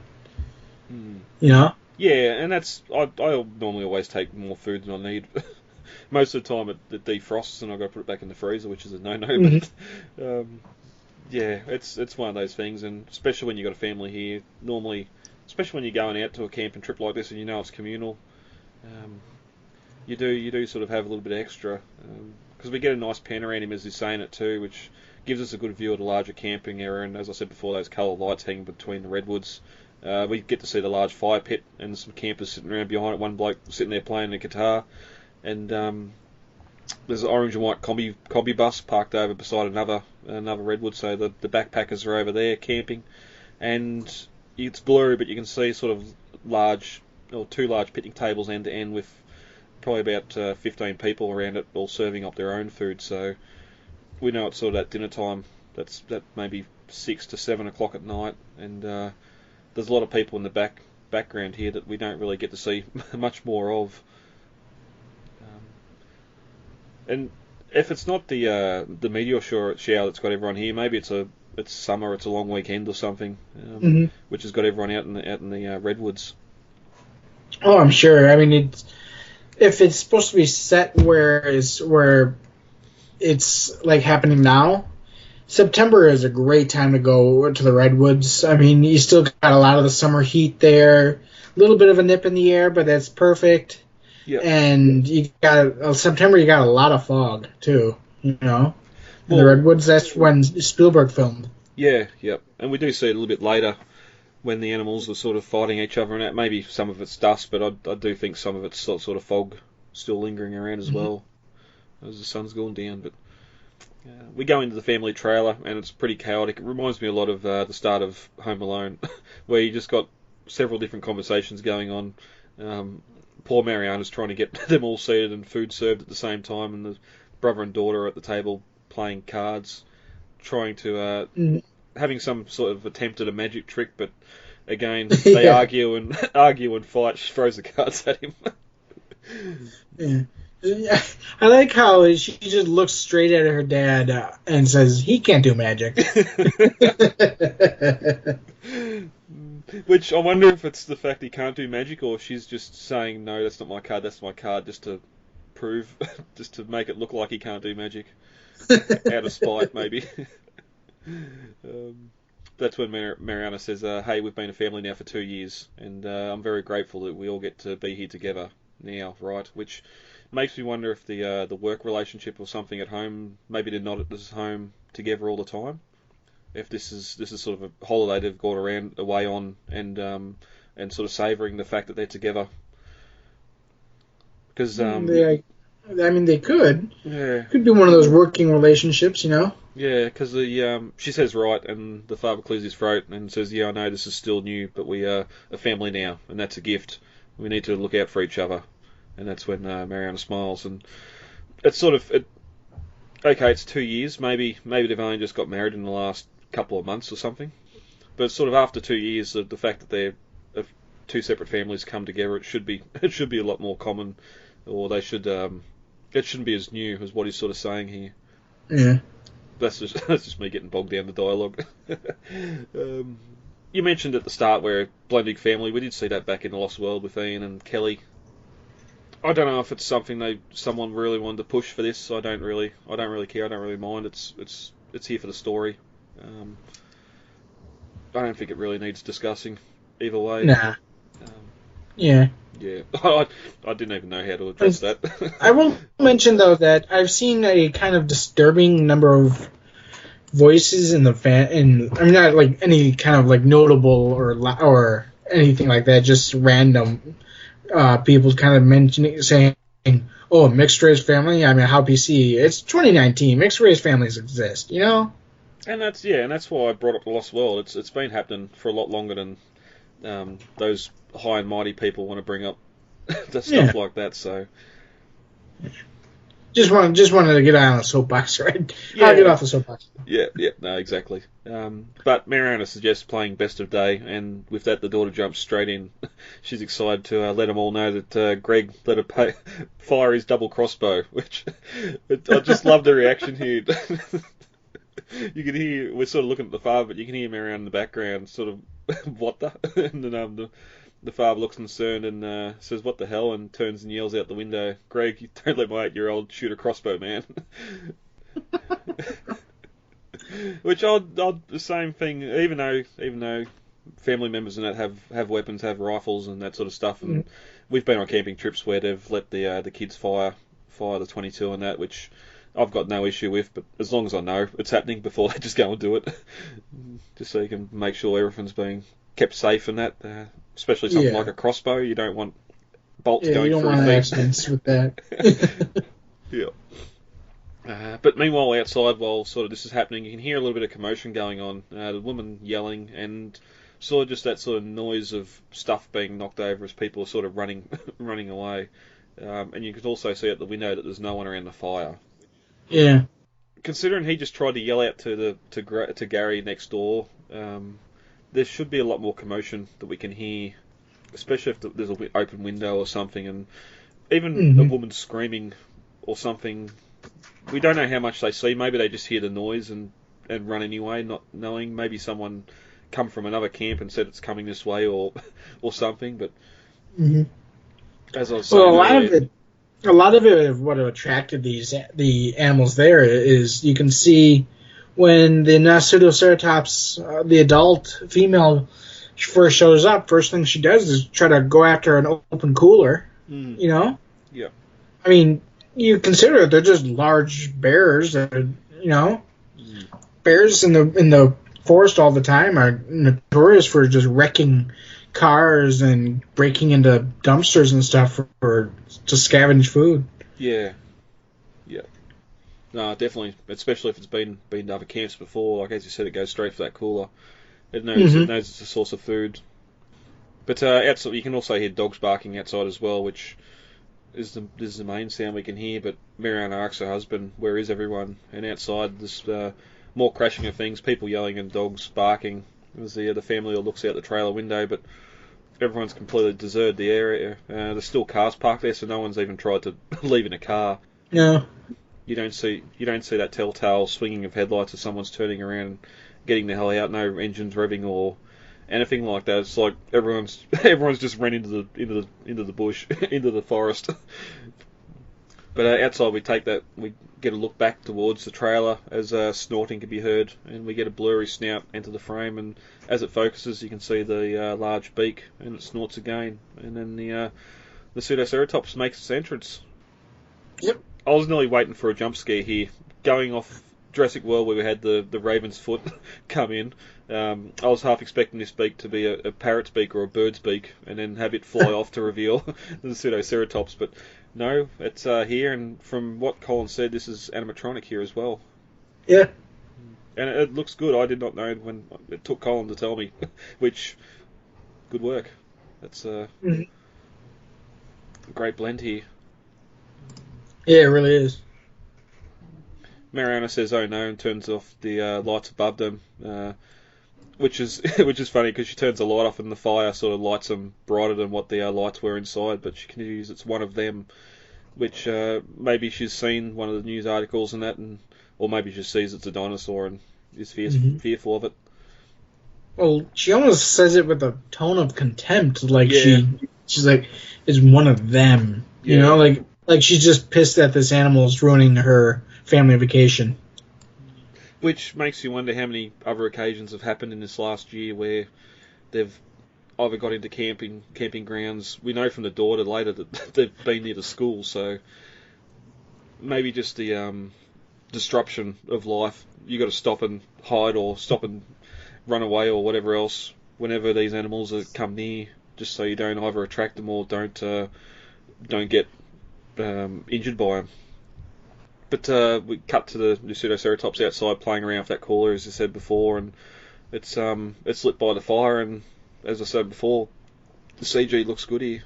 Speaker 6: You know?
Speaker 5: Yeah, and I normally always take more food than I need. Most of the time it defrosts and I've got to put it back in the freezer, which is a no-no. But yeah, it's one of those things, and especially when you've got a family here, normally, especially when you're going out to a camping trip like this and you know it's communal, you do sort of have a little bit extra, because we get a nice pen around him as he's saying it too, which gives us a good view of the larger camping area, and as I said before, those coloured lights hanging between the redwoods. We get to see the large fire pit and some campers sitting around behind it, one bloke sitting there playing the guitar, and there's an orange and white combi bus parked over beside another redwood, so the backpackers are over there camping, and it's blurry, but you can see sort of two large picnic tables end to end with probably about 15 people around it, all serving up their own food. So we know it's sort of that dinner time. That maybe 6 to 7 o'clock at night, and there's a lot of people in the background here that we don't really get to see much more of. And if it's not the meteor shower that's got everyone here, maybe it's summer, it's a long weekend or something, which has got everyone out in the redwoods.
Speaker 6: Oh, I'm sure. I mean, if it's supposed to be set where it's like happening now, September is a great time to go to the redwoods. I mean, you still got a lot of the summer heat there, a little bit of a nip in the air, but that's perfect. Yep. And September, you got a lot of fog too. You know, in the redwoods. That's when Spielberg filmed.
Speaker 5: Yeah, yep. And we do see it a little bit later when the animals are sort of fighting each other, and that maybe some of it's dust, but I do think some of it's sort of fog still lingering around as well as the sun's going down. But we go into the family trailer, and it's pretty chaotic. It reminds me a lot of the start of Home Alone, where you just got several different conversations going on. Poor Mariana's trying to get them all seated and food served at the same time, and the brother and daughter are at the table playing cards, trying to having some sort of attempt at a magic trick, but again they argue and fight. She throws the cards at him.
Speaker 6: Yeah. I like how she just looks straight at her dad and says he can't do magic.
Speaker 5: Which I wonder if it's the fact he can't do magic, or she's just saying, no, that's not my card, that's my card, just to prove, just to make it look like he can't do magic. Out of spite, maybe. that's when Mariana says, "Hey, we've been a family now for 2 years, and I'm very grateful that we all get to be here together now, right?" Which makes me wonder if the work relationship or something at home, maybe they're not at this home together all the time. If this is sort of a holiday they've gone around away on, and sort of savouring the fact that they're together. Because
Speaker 6: they could.
Speaker 5: Yeah.
Speaker 6: Could be one of those working relationships, you know.
Speaker 5: Yeah, because she says right, and the father clears his throat and says, "Yeah, I know this is still new, but we are a family now, and that's a gift. We need to look out for each other." And that's when Mariana smiles, and it's sort of okay. It's 2 years, maybe they've only just got married in the last couple of months or something, but sort of after 2 years, the fact that they're two separate families come together, it should be a lot more common, or they should it shouldn't be as new as what he's sort of saying here.
Speaker 6: Yeah.
Speaker 5: That's just me getting bogged down the dialogue. You mentioned at the start where blending family. We did see that back in the Lost World with Ian and Kelly. I don't know if it's something someone really wanted to push for this. I don't really care. I don't really mind. It's here for the story. I don't think it really needs discussing either way.
Speaker 6: Nah. Yeah.
Speaker 5: Yeah. I didn't even know how to address that.
Speaker 6: I will mention though that I've seen a kind of disturbing number of voices in the I mean, not like any kind of like notable or anything like that. Just random people kind of mentioning, saying, "Oh, mixed race family." I mean, how PC? It's 2019. Mixed race families exist, you know.
Speaker 5: And that's why I brought up the Lost World. It's been happening for a lot longer than those high and mighty people want to bring up the stuff like that. So just wanted to get on the soapbox, right? Yeah. I'll get off the soapbox. Yeah, no, exactly. But Mariana suggests playing Best of Day, and with that, the daughter jumps straight in. She's excited to let them all know that Greg let her fire his double crossbow, which I just love the reaction here. You can hear, we're sort of looking at the father, but you can hear Mariana in the background, sort of, what the? And then the father looks concerned and says, "What the hell?" and turns and yells out the window, "Greg, you don't let my 8-year-old shoot a crossbow, man." Which the same thing, even though family members and that have weapons, have rifles and that sort of stuff, and we've been on camping trips where they've let the kids fire the 22 and that, which I've got no issue with, but as long as I know it's happening before they just go and do it, just so you can make sure everything's being kept safe and that, especially something like a crossbow. You don't want bolts going through. You don't want accidents with that. Yeah. But meanwhile, outside, while sort of this is happening, you can hear a little bit of commotion going on. The woman yelling, and sort of just that sort of noise of stuff being knocked over as people are sort of running away. And you can also see at the window that there's no one around the fire.
Speaker 6: Yeah.
Speaker 5: Considering he just tried to yell out to Gary next door, there should be a lot more commotion that we can hear, especially if there's an open window or something, and even a woman screaming or something. We don't know how much they see. Maybe they just hear the noise and run anyway, not knowing. Maybe someone come from another camp and said it's coming this way or something. But as I was saying,
Speaker 6: a lot of it, what attracted the animals there is you can see when the Pseudoceratops, the adult female, first shows up. First thing she does is try to go after an open cooler. You know.
Speaker 5: Yeah.
Speaker 6: I mean, you consider they're just large bears. Bears in the forest all the time are notorious for just wrecking cars and breaking into dumpsters and stuff to scavenge food.
Speaker 5: Yeah. No, definitely, especially if it's been to other camps before. Like as you said, it goes straight for that cooler. It knows it's a source of food. But outside, you can also hear dogs barking outside as well, which is the main sound we can hear. But Mariana asks her husband, "Where is everyone?" And outside, there's more crashing of things, people yelling and dogs barking. There's the family that looks out the trailer window, but everyone's completely deserted the area. There's still cars parked there, so no one's even tried to leave in a car.
Speaker 6: No.
Speaker 5: You don't see that telltale swinging of headlights as someone's turning around and getting the hell out. No engines revving or anything like that. It's like everyone's just ran into the bush, into the forest. But outside, we get a look back towards the trailer as snorting can be heard, and we get a blurry snout enter the frame, and as it focuses, you can see the large beak, and it snorts again, and then the Pseudoceratops makes its entrance.
Speaker 6: Yep.
Speaker 5: I was nearly waiting for a jump scare here, going off Jurassic World where we had the raven's foot come in. I was half expecting this beak to be a parrot's beak or a bird's beak, and then have it fly off to reveal the Pseudoceratops, but no, it's here, and from what Colin said, this is animatronic here as well.
Speaker 6: Yeah.
Speaker 5: And it looks good. I did not know when it took Colin to tell me, which, good work. That's a great blend here.
Speaker 6: Yeah, it really is.
Speaker 5: Mariana says, "Oh no," and turns off the lights above them, which is funny because she turns the light off and the fire sort of lights them brighter than what the lights were inside. But she continues, it's one of them, which maybe she's seen one of the news articles and that, or maybe she sees it's a dinosaur and is fearful of it.
Speaker 6: Well, she almost says it with a tone of contempt, like
Speaker 5: Yeah.
Speaker 6: she's like, it's one of them, you know, like she's just pissed that this animal is ruining her family vacation.
Speaker 5: Which makes you wonder how many other occasions have happened in this last year where they've either got into camping grounds. We know from the daughter later that they've been near the school, so maybe just the disruption of life. You got to stop and hide or stop and run away or whatever else whenever these animals come near, just so you don't either attract them or don't get injured by them. But we cut to the Pseudoceratops outside playing around with that cooler, as I said before, and it's lit by the fire, and as I said before, the CG looks good here.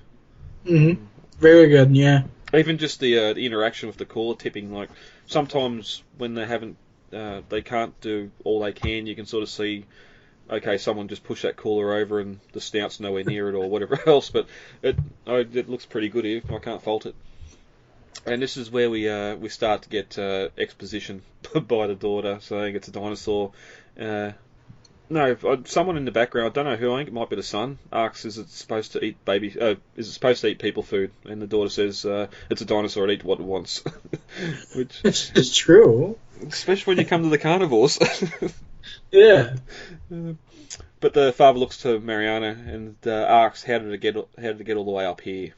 Speaker 6: Very good, yeah.
Speaker 5: Even just the interaction with the cooler tipping, like sometimes when they can't do all they can, you can sort of see, okay, someone just pushed that cooler over and the snout's nowhere near it or whatever else, but it looks pretty good here. I can't fault it. And this is where we start to get exposition by the daughter saying it's a dinosaur. No, someone in the background, I don't know who, I think it might be the son, asks, is it supposed to eat people food? And the daughter says, it's a dinosaur, it eats what it wants. Which
Speaker 6: it's true.
Speaker 5: Especially when you come to the carnivores.
Speaker 6: Yeah.
Speaker 5: But the father looks to Mariana and asks, how did it get all the way up here?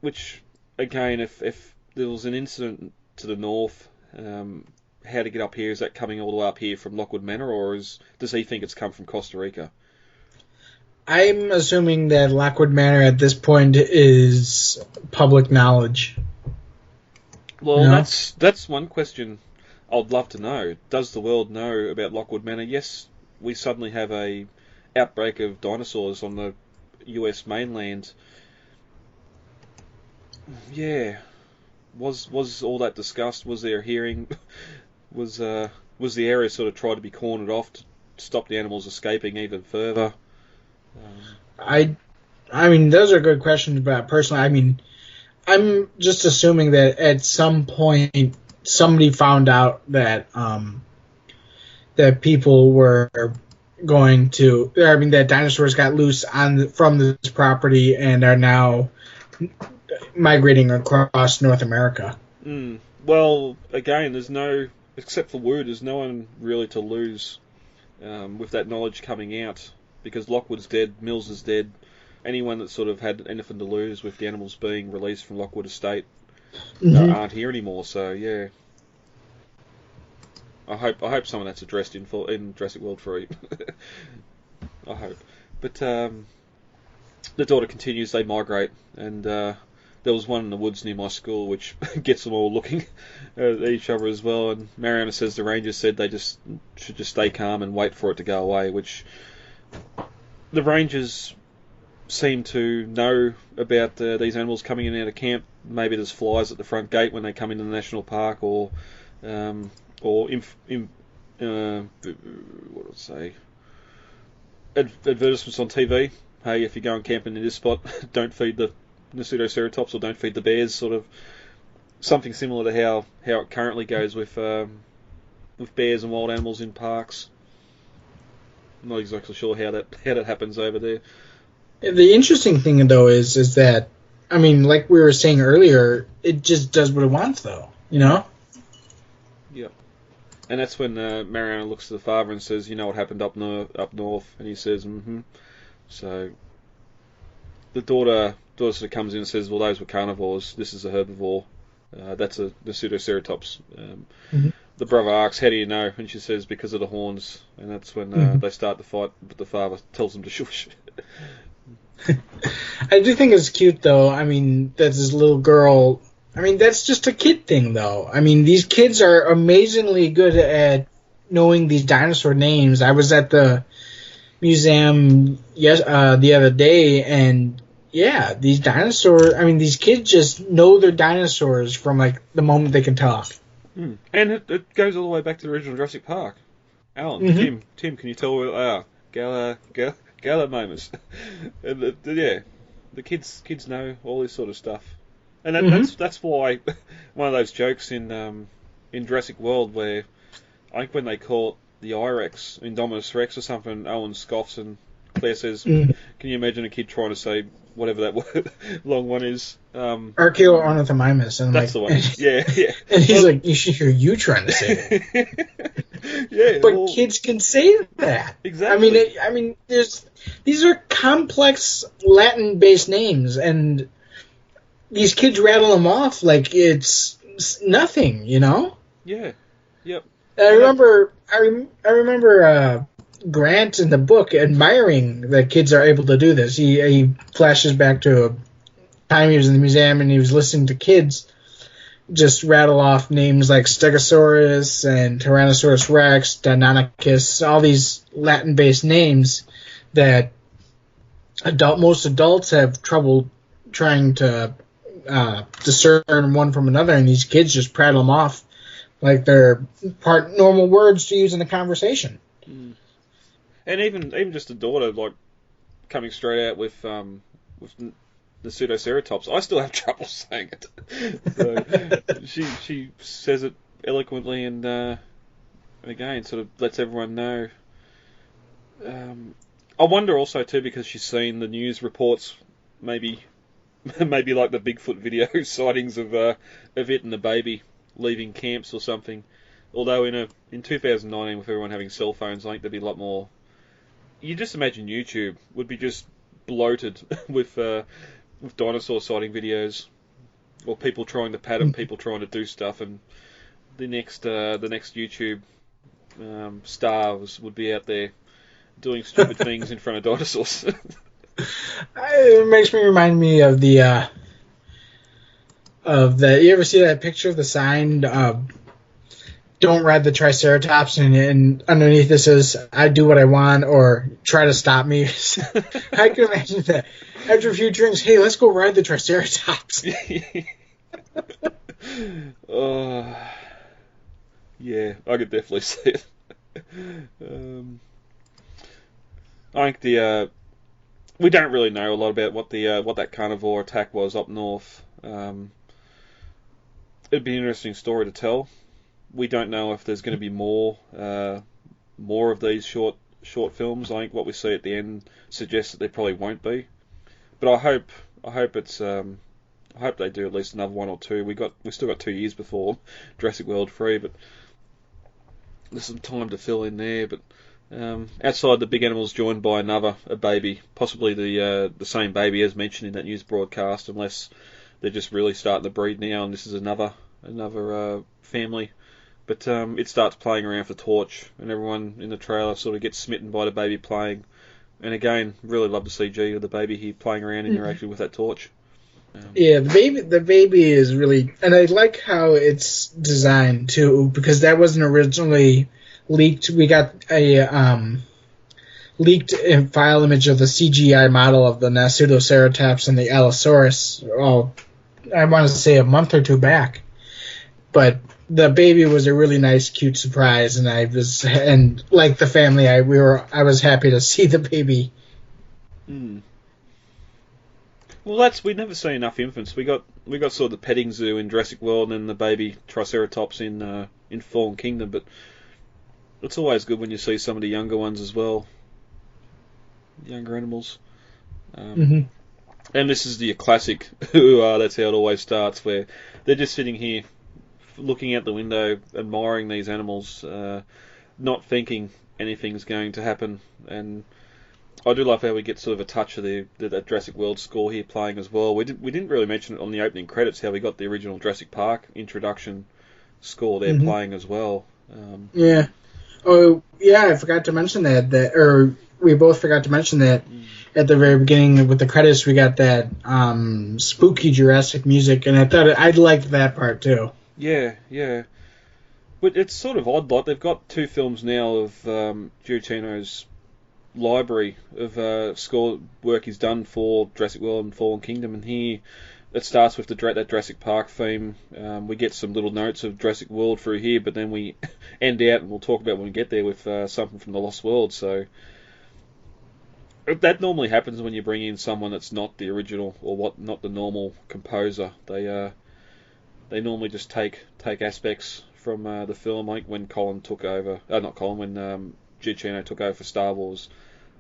Speaker 5: Which, again, if there was an incident to the north, how to get up here, is that coming all the way up here from Lockwood Manor, or does he think it's come from Costa Rica?
Speaker 6: I'm assuming that Lockwood Manor at this point is public knowledge.
Speaker 5: Well,
Speaker 6: No?
Speaker 5: that's one question I'd love to know. Does the world know about Lockwood Manor? Yes, we suddenly have a outbreak of dinosaurs on the US mainland. Yeah. Was all that discussed? Was there a hearing? Was the area sort of tried to be cornered off to stop the animals escaping even further?
Speaker 6: I mean, those are good questions, but personally, I'm just assuming that at some point somebody found out that that people were going to, that dinosaurs got loose from this property and are now migrating across North America.
Speaker 5: Well, again, there's no, except for Wood, there's no one really to lose with that knowledge coming out, because Lockwood's dead, Mills is dead. Anyone that sort of had anything to lose with the animals being released from Lockwood Estate aren't here anymore. So yeah, I hope some of that's addressed in Jurassic World 3. I hope. But the daughter continues. They migrate, and there was one in the woods near my school, which gets them all looking at each other as well. And Mariana says the rangers said they should just stay calm and wait for it to go away, which the rangers seem to know about these animals coming in and out of camp. Maybe there's flies at the front gate when they come into the national park, or what would I say? Advertisements on TV. Hey, if you're going camping in this spot, don't feed the Pseudoceratops or don't feed the bears. Sort of something similar to how it currently goes with bears and wild animals in parks. I'm not exactly sure how that happens over there.
Speaker 6: The interesting thing, though, is that I mean, like we were saying earlier, it just does what it wants, though. You know?
Speaker 5: Yep. And that's when Mariana looks to the father and says, "You know what happened up north?" And he says, "Mm-hmm." So the daughter sort of comes in and says, "Well, those were carnivores. This is a herbivore. That's the pseudoceratops." The brother asks, "How do you know?" And she says, "Because of the horns." And that's when they start the fight, but the father tells them to shush.
Speaker 6: I do think it's cute, though. I mean, that this little girl... I mean, that's just a kid thing, though. I mean, these kids are amazingly good at knowing these dinosaur names. I was at the museum the other day, and yeah, these dinosaurs... I mean, these kids just know their dinosaurs from, like, the moment they can talk.
Speaker 5: And it goes all the way back to the original Jurassic Park. Alan, Tim, can you tell where they are? Gallimimus. And the kids know all this sort of stuff. And that's why one of those jokes in Jurassic World where I think when they call it the I-Rex, Indominus Rex or something, Owen scoffs and Claire says, "Can you imagine a kid trying to say whatever that word, long one is?"
Speaker 6: Archaeornithmimus. And
Speaker 5: that's the one. Yeah.
Speaker 6: And he's like, "You should hear you trying to say it."
Speaker 5: Yeah.
Speaker 6: But kids can say that.
Speaker 5: Exactly.
Speaker 6: I mean, these are complex Latin-based names, and these kids rattle them off like it's nothing, you know?
Speaker 5: Yeah. Yep.
Speaker 6: I remember Grant in the book admiring that kids are able to do this. He flashes back to a time he was in the museum and he was listening to kids just rattle off names like Stegosaurus and Tyrannosaurus Rex, Deinonychus, all these Latin-based names that most adults have trouble trying to discern one from another, and these kids just prattle them off like they're part normal words to use in a conversation.
Speaker 5: And even just a daughter, like, coming straight out with the pseudoceratops, I still have trouble saying it. So she says it eloquently and again sort of lets everyone know. I wonder also too, because she's seen the news reports, maybe like the Bigfoot video sightings of it and the baby leaving camps or something. Although in 2019, with everyone having cell phones, I think there'd be a lot more. You just imagine YouTube would be just bloated with dinosaur sighting videos, or people trying to pat them, people trying to do stuff, and the next YouTube stars would be out there doing stupid things in front of dinosaurs.
Speaker 6: It makes me remind me of the. You ever see that picture of the sign? Don't ride the Triceratops, and underneath this is "I do what I want" or "Try to stop me." I can imagine that. After a few drinks, hey, let's go ride the Triceratops.
Speaker 5: Yeah, I could definitely see it. I think we don't really know a lot about what that carnivore attack was up north. It'd be an interesting story to tell. We don't know if there's going to be more of these short films. I think what we see at the end suggests that there probably won't be. But I hope it's I hope they do at least another one or two. We still got 2 years before Jurassic World 3, but there's some time to fill in there. But outside, the big animal's joined by a baby, possibly the same baby as mentioned in that news broadcast, unless they're just really starting to breed now, and this is another family. But it starts playing around for Torch, and everyone in the trailer sort of gets smitten by the baby playing. And again, really love to see G, the baby here, playing around, interacting with that Torch.
Speaker 6: Yeah, the baby is really, and I like how it's designed too, because that wasn't originally leaked. We got a leaked file image of the CGI model of the Pseudoceratops and the Allosaurus. I want to say a month or two back, but the baby was a really nice, cute surprise, and like the family, I was happy to see the baby.
Speaker 5: Well, we never see enough infants. We got sort of the petting zoo in Jurassic World, and then the baby Triceratops in Fallen Kingdom. But it's always good when you see some of the younger ones as well, younger animals. And this is the classic, that's how it always starts, where they're just sitting here looking out the window, admiring these animals, not thinking anything's going to happen. And I do love how we get sort of a touch of that Jurassic World score here playing as well. We didn't really mention it on the opening credits, how we got the original Jurassic Park introduction score there playing as well.
Speaker 6: Yeah. Oh, yeah, I forgot to mention or we both forgot to mention that at the very beginning with the credits, we got that spooky Jurassic music, and I liked that part too.
Speaker 5: Yeah. But it's sort of odd, like they've got 2 films now of Giacchino's library of score work he's done for Jurassic World and Fallen Kingdom, and here it starts with that Jurassic Park theme. We get some little notes of Jurassic World through here, but then we end out, and we'll talk about when we get there, with something from The Lost World. So that normally happens when you bring in someone that's not the original, or not the normal composer. They normally just take aspects from the film, like when Colin took over. Not Colin, when Giacchino took over for Star Wars.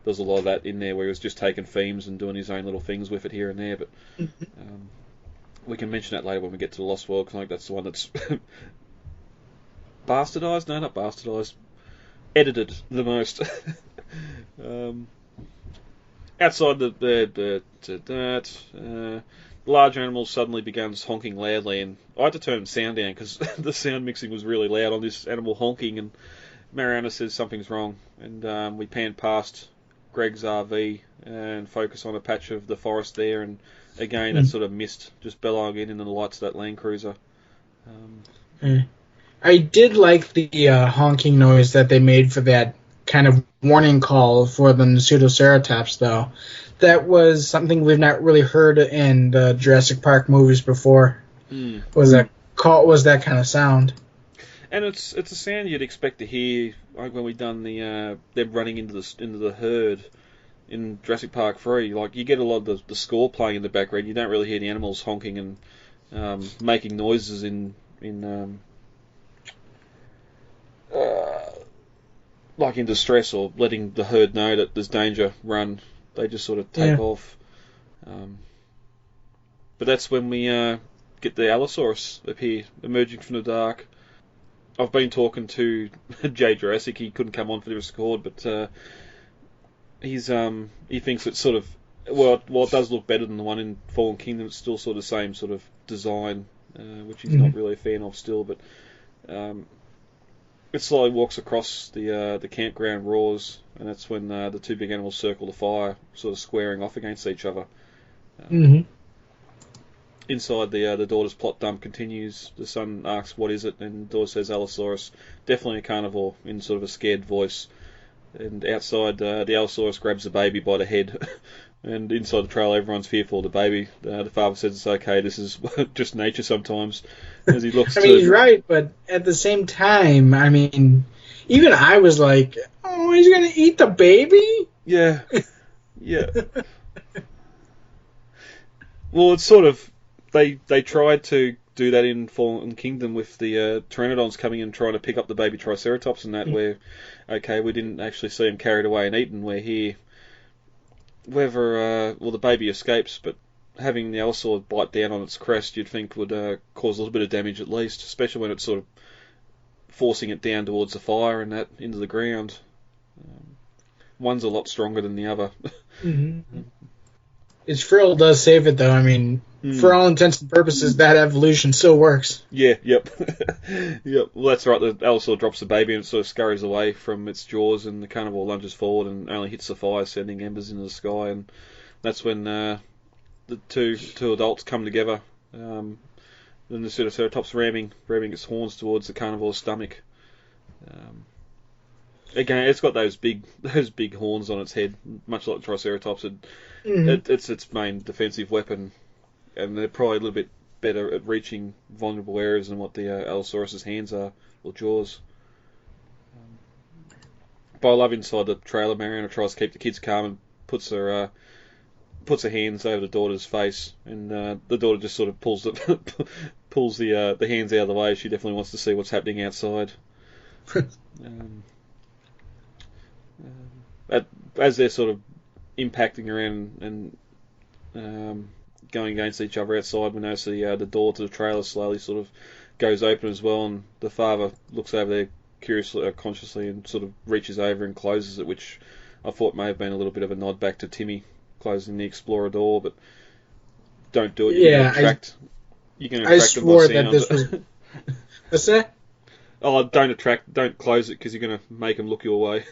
Speaker 5: There's a lot of that in there where he was just taking themes and doing his own little things with it here and there. But we can mention that later when we get to The Lost World, because I think that's the one that's bastardized. No, not bastardized. Edited the most. Outside the large animal suddenly begins honking loudly, and I had to turn the sound down because the sound mixing was really loud on this animal honking, and Mariana says something's wrong, and we pan past Greg's RV and focus on a patch of the forest there, and again that sort of mist just bellowing in the lights of that Land Cruiser.
Speaker 6: I did like the honking noise that they made for that kind of warning call for the Pseudoceratops, though. That was something we've not really heard in the Jurassic Park movies before. Was that kind of sound? And
Speaker 5: it's a sound you'd expect to hear, like when we done them running into the herd in Jurassic Park 3. Like you get a lot of the score playing in the background. You don't really hear the animals honking and making noises in like in distress, or letting the herd know that there's danger, run. They just sort of take off. But that's when we get the Allosaurus appear, emerging from the dark. I've been talking to Jay Jurassic. He couldn't come on for this record, but he thinks it's sort of, well, it does look better than the one in Fallen Kingdom. It's still sort of the same sort of design, which he's not really a fan of still. But it slowly walks across the campground, roars, and that's when the 2 big animals circle the fire, sort of squaring off against each other. Inside, the daughter's plot dump continues. The son asks, "What is it?" and the daughter says, "Allosaurus." Definitely a carnivore, in sort of a scared voice. And outside, the Allosaurus grabs the baby by the head. And inside the trailer, everyone's fearful of the baby. The father says it's okay, this is just nature sometimes. As he looks
Speaker 6: he's right, but at the same time, even I was like, oh, he's going to eat the baby?
Speaker 5: Yeah. Well, it's sort of, they tried to do that in Fallen Kingdom with the Pteranodons coming in trying to pick up the baby Triceratops and that, where, okay, we didn't actually see him carried away and eaten, where here, whether, the baby escapes, but having the Allosaur bite down on its crest, you'd think would cause a little bit of damage at least, especially when it's sort of forcing it down towards the fire and that into the ground. One's a lot stronger than the other.
Speaker 6: Its frill does save it, though. For all intents and purposes, that evolution still works.
Speaker 5: Yeah, yep. Yep. Well, that's right. The Allosaur drops the baby and it sort of scurries away from its jaws, and the carnivore lunges forward and only hits the fire, sending embers into the sky. And that's when the two adults come together. Then the Pseudoceratops ramming its horns towards the carnivore's stomach. Again, it's got those big horns on its head, much like the Triceratops. It's its main defensive weapon, and they're probably a little bit better at reaching vulnerable areas than what the Allosaurus's hands are, or jaws. But I love inside the trailer, Mariana tries to keep the kids calm and puts her hands over the daughter's face, and the daughter just sort of pulls the hands out of the way. She definitely wants to see what's happening outside. As they're sort of impacting around and going against each other outside. We notice the door to the trailer slowly sort of goes open as well, and the father looks over there curiously, consciously, and sort of reaches over and closes it, which I thought may have been a little bit of a nod back to Timmy closing the Explorer door, but don't do it. You can attract them by sound.
Speaker 6: That this was. What's that?
Speaker 5: Oh, don't close it because you're going to make them look your way.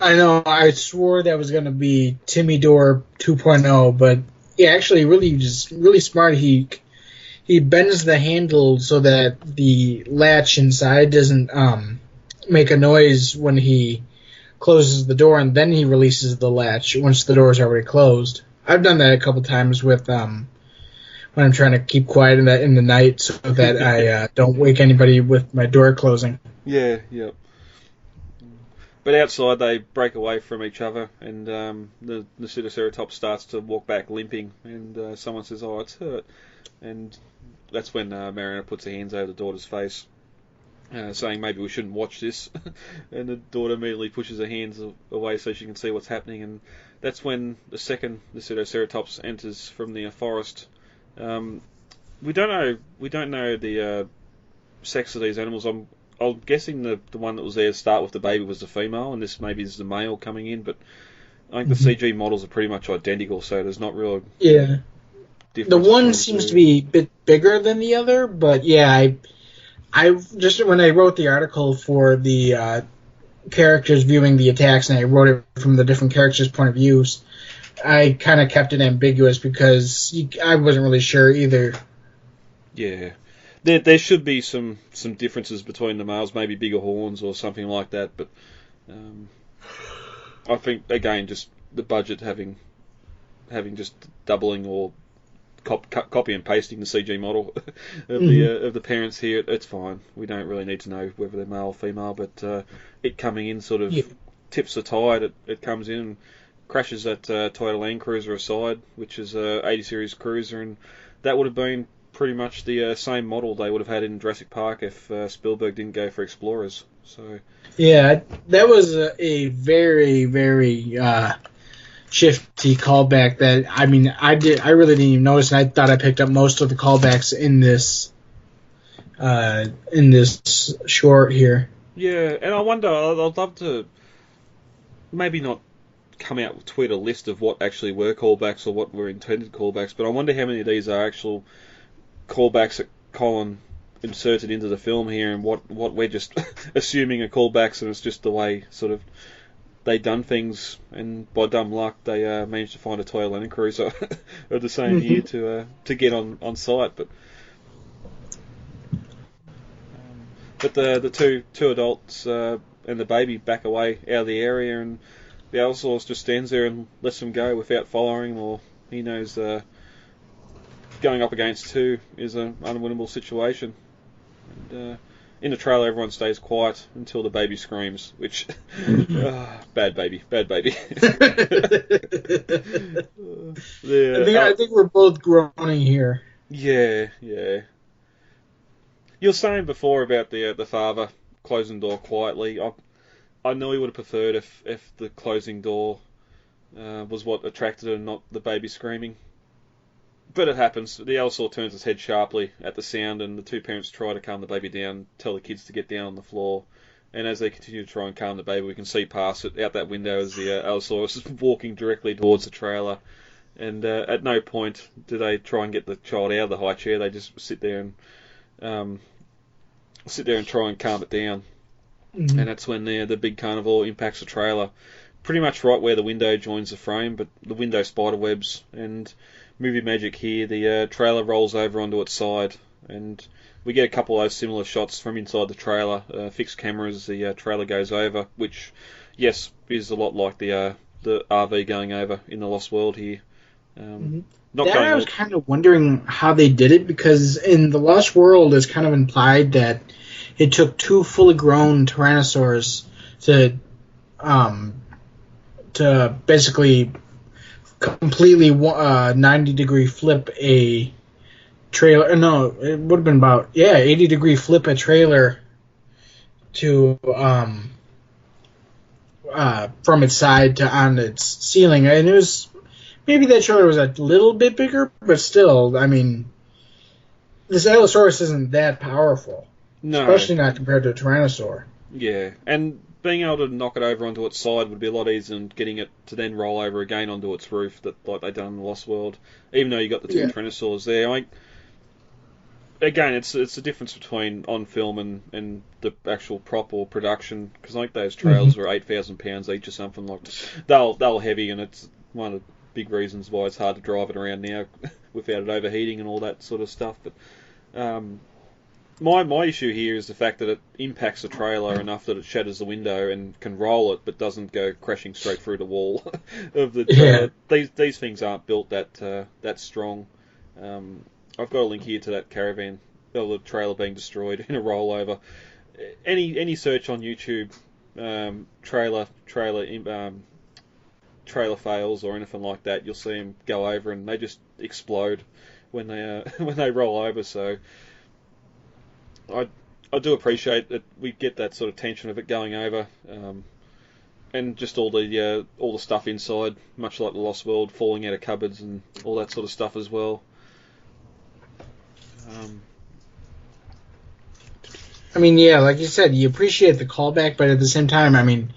Speaker 6: I know. I swore that was going to be Timmy Door 2.0, but yeah, actually, really smart. He bends the handle so that the latch inside doesn't make a noise when he closes the door, and then he releases the latch once the door is already closed. I've done that a couple times with when I'm trying to keep quiet in the night so that I don't wake anybody with my door closing.
Speaker 5: Yeah. But outside they break away from each other, and the Pseudoceratops starts to walk back limping, and someone says, "Oh, it's hurt," and that's when Mariana puts her hands over the daughter's face, saying maybe we shouldn't watch this, and the daughter immediately pushes her hands away so she can see what's happening, and that's when the Pseudoceratops enters from the forest. We don't know the sex of these animals. I'm guessing the one that was there to start with the baby was the female, and this maybe is the male coming in, but I think the CG models are pretty much identical, so there's not real
Speaker 6: difference. The one seems to be a bit bigger than the other, but yeah, I just when I wrote the article for the characters viewing the attacks, and I wrote it from the different characters' point of views, I kind of kept it ambiguous because I wasn't really sure either.
Speaker 5: Yeah. There should be some differences between the males, maybe bigger horns or something like that, but I think, again, just the budget having just doubling or copy and pasting the CG model of the parents here, it's fine. We don't really need to know whether they're male or female, but it coming in sort of tips the tide. It comes in and crashes that Toyota Land Cruiser aside, which is a 80 series cruiser, and that would have been pretty much the same model they would have had in Jurassic Park if Spielberg didn't go for Explorers. So
Speaker 6: yeah, that was a very, very shifty callback. That I really didn't even notice, and I thought I picked up most of the callbacks in this short here.
Speaker 5: Yeah, and I wonder. I'd love to maybe not come out with tweet a list of what actually were callbacks or what were intended callbacks, but I wonder how many of these are actual callbacks that Colin inserted into the film here, and what we're just assuming are callbacks, and it's just the way sort of they done things, and by dumb luck they managed to find a Toyota Land Cruiser of the same year to get on site. But the two adults and the baby back away out of the area, and the Allosaurus just stands there and lets them go without following him, or he knows going up against two is an unwinnable situation. And in the trailer, everyone stays quiet until the baby screams, which bad baby.
Speaker 6: I think we're both groaning here.
Speaker 5: Yeah. You were saying before about the father closing the door quietly. I know he would have preferred if the closing door was what attracted him, not the baby screaming. But it happens. The Allosaur turns his head sharply at the sound, and the two parents try to calm the baby down, tell the kids to get down on the floor. And as they continue to try and calm the baby, we can see past it, out that window, as the Allosaurus is walking directly towards the trailer. And at no point do they try and get the child out of the high chair. They just sit there and try and calm it down. And that's when the big carnivore impacts the trailer, pretty much right where the window joins the frame, but the window spider webs, and movie magic here, the trailer rolls over onto its side, and we get a couple of those similar shots from inside the trailer, fixed cameras, the trailer goes over, which, yes, is a lot like the RV going over in The Lost World here.
Speaker 6: I was kind of wondering how they did it, because in The Lost World it's kind of implied that it took two fully grown tyrannosaurs to basically completely 90-degree flip a trailer. No, it would have been about 80-degree flip a trailer to from its side to on its ceiling, and it was maybe that trailer was a little bit bigger, but still, I mean, this Allosaurus isn't that powerful.
Speaker 5: No.
Speaker 6: Especially not compared to a Tyrannosaur.
Speaker 5: Yeah, and being able to knock it over onto its side would be a lot easier than getting it to then roll over again onto its roof, like they done in the Lost World. Even though you got the two Tyrannosaurs there, again, it's the difference between on film and the actual prop or production. Because those trailers were 8,000 pounds each or something like that. They're heavy, and it's one of the big reasons why it's hard to drive it around now without it overheating and all that sort of stuff. But my issue here is the fact that it impacts the trailer enough that it shatters the window and can roll it, but doesn't go crashing straight through the wall of the trailer. These things aren't built that strong. I've got a link here to that caravan, the trailer being destroyed in a rollover. Any search on YouTube, trailer fails or anything like that, you'll see them go over and they just explode when they roll over. So I do appreciate that we get that sort of tension of it going over, and just all the stuff inside, much like the Lost World, falling out of cupboards and all that sort of stuff as well.
Speaker 6: I mean, yeah, like you said, you appreciate the callback, but at the same time, I mean,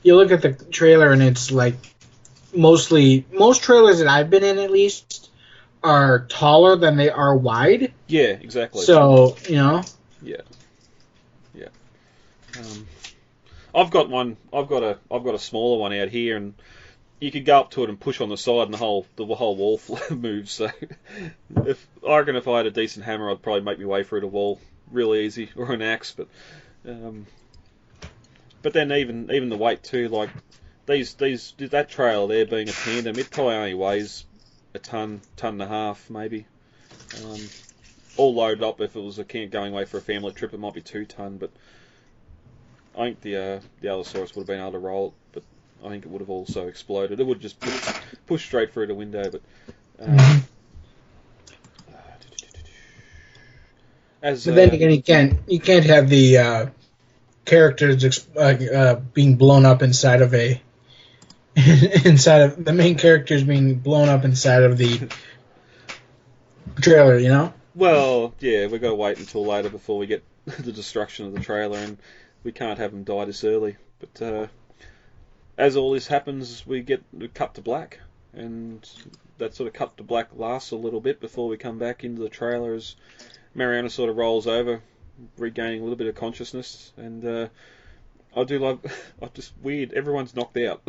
Speaker 6: you look at the trailer and it's like most trailers that I've been in at least are taller than they are wide.
Speaker 5: Yeah, exactly.
Speaker 6: So, you know.
Speaker 5: Yeah. I've got a smaller one out here, and you could go up to it and push on the side, and the whole wall moves. So, I reckon if I had a decent hammer, I'd probably make my way through the wall real easy, or an axe. But then even the weight too, like that trailer there being a tandem, it probably only weighs a ton and a half maybe. All loaded up. If it was going away for a family trip, it might be 2 ton, but I think the Allosaurus would have been able to roll it, but I think it would have also exploded. It would just push straight through the window. But
Speaker 6: but then again, you can't have the characters being blown up inside of the main characters being blown up inside of the trailer, you know.
Speaker 5: Well, yeah, we've got to wait until later before we get the destruction of the trailer, and we can't have them die this early. But as all this happens, we cut to black, and that sort of cut to black lasts a little bit before we come back into the trailer as Mariana sort of rolls over, regaining a little bit of consciousness. And I do love, just weird, everyone's knocked out.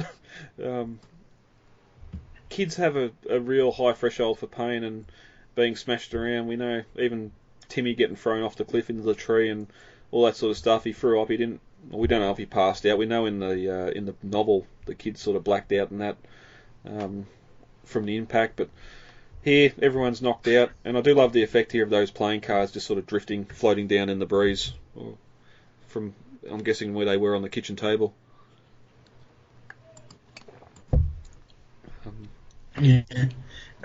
Speaker 5: Kids have a real high threshold for pain and being smashed around. We know even Timmy getting thrown off the cliff into the tree and all that sort of stuff. He threw up. We don't know if he passed out. We know in the novel the kid sort of blacked out in that from the impact. But here everyone's knocked out, and I do love the effect here of those playing cards just sort of drifting, floating down in the breeze, or from I'm guessing where they were on the kitchen table.
Speaker 6: Yeah.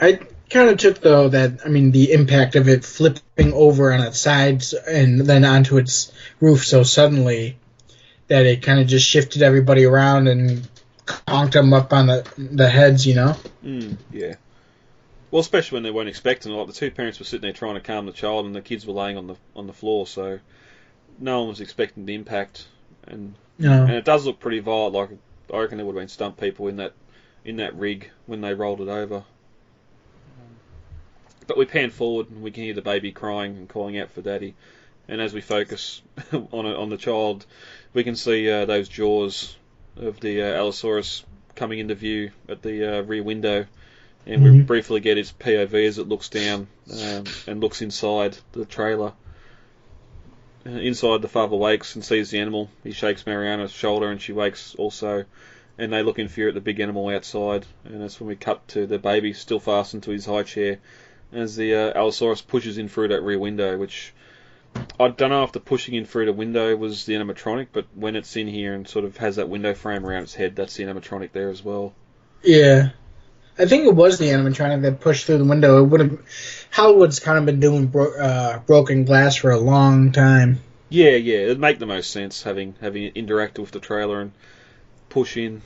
Speaker 6: I kind of took, though, the impact of it flipping over on its sides and then onto its roof so suddenly that it kind of just shifted everybody around and conked them up on the heads, you know?
Speaker 5: Yeah. Well, especially when they weren't expecting it. Like, the two parents were sitting there trying to calm the child, and the kids were laying on the floor, so no one was expecting the impact. And it does look pretty violent. Like, I reckon there would have been stumped people in that rig when they rolled it over. But we pan forward and we can hear the baby crying and calling out for daddy. And as we focus on the child, we can see those jaws of the Allosaurus coming into view at the rear window. And we briefly get its POV as it looks down and looks inside the trailer. Inside, the father wakes and sees the animal. He shakes Mariana's shoulder and she wakes also. And they look in fear at the big animal outside. And that's when we cut to the baby still fastened to his high chair as the Allosaurus pushes in through that rear window, which I don't know if the pushing in through the window was the animatronic, but when it's in here and sort of has that window frame around its head, that's the animatronic there as well.
Speaker 6: Yeah. I think it was the animatronic that pushed through the window. It would have. Hollywood's kind of been doing broken glass for a long time.
Speaker 5: Yeah, it'd make the most sense having it interact with the trailer and push in.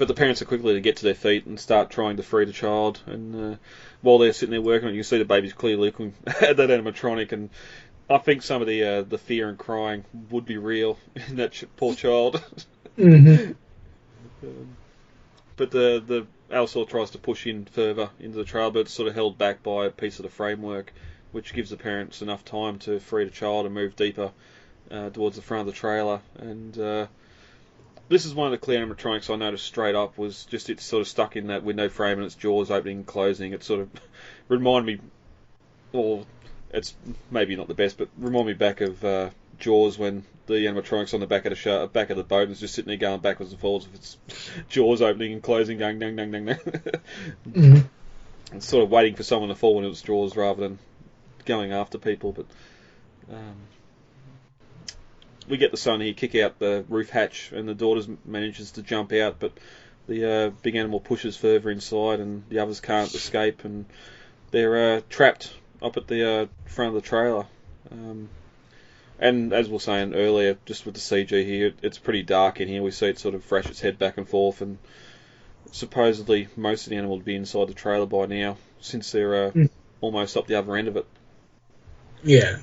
Speaker 5: But the parents are quickly to get to their feet and start trying to free the child. And while they're sitting there working on it, you can see the baby's clearly looking at that animatronic. And I think some of the fear and crying would be real in that poor child.
Speaker 6: Mm-hmm.
Speaker 5: But the Allosaur tries to push in further into the trailer, but it's sort of held back by a piece of the framework, which gives the parents enough time to free the child and move deeper towards the front of the trailer. And this is one of the clear animatronics I noticed straight up, was just it's sort of stuck in that window frame and its jaws opening and closing. It sort of reminded me, or it's maybe not the best, but remind me back of Jaws, when the animatronics on the back of the back of the boat is just sitting there going backwards and forwards with its jaws opening and closing, going dang dang dang dang.
Speaker 6: Mm-hmm.
Speaker 5: It's sort of waiting for someone to fall in its jaws rather than going after people. But we get the son here kick out the roof hatch, and the daughter manages to jump out, but the big animal pushes further inside, and the others can't escape, and they're trapped up at the front of the trailer. And as we were saying earlier, just with the CG here, it's pretty dark in here. We see it sort of thrash its head back and forth, and supposedly most of the animal would be inside the trailer by now, since they're almost up the other end of it.
Speaker 6: Yeah.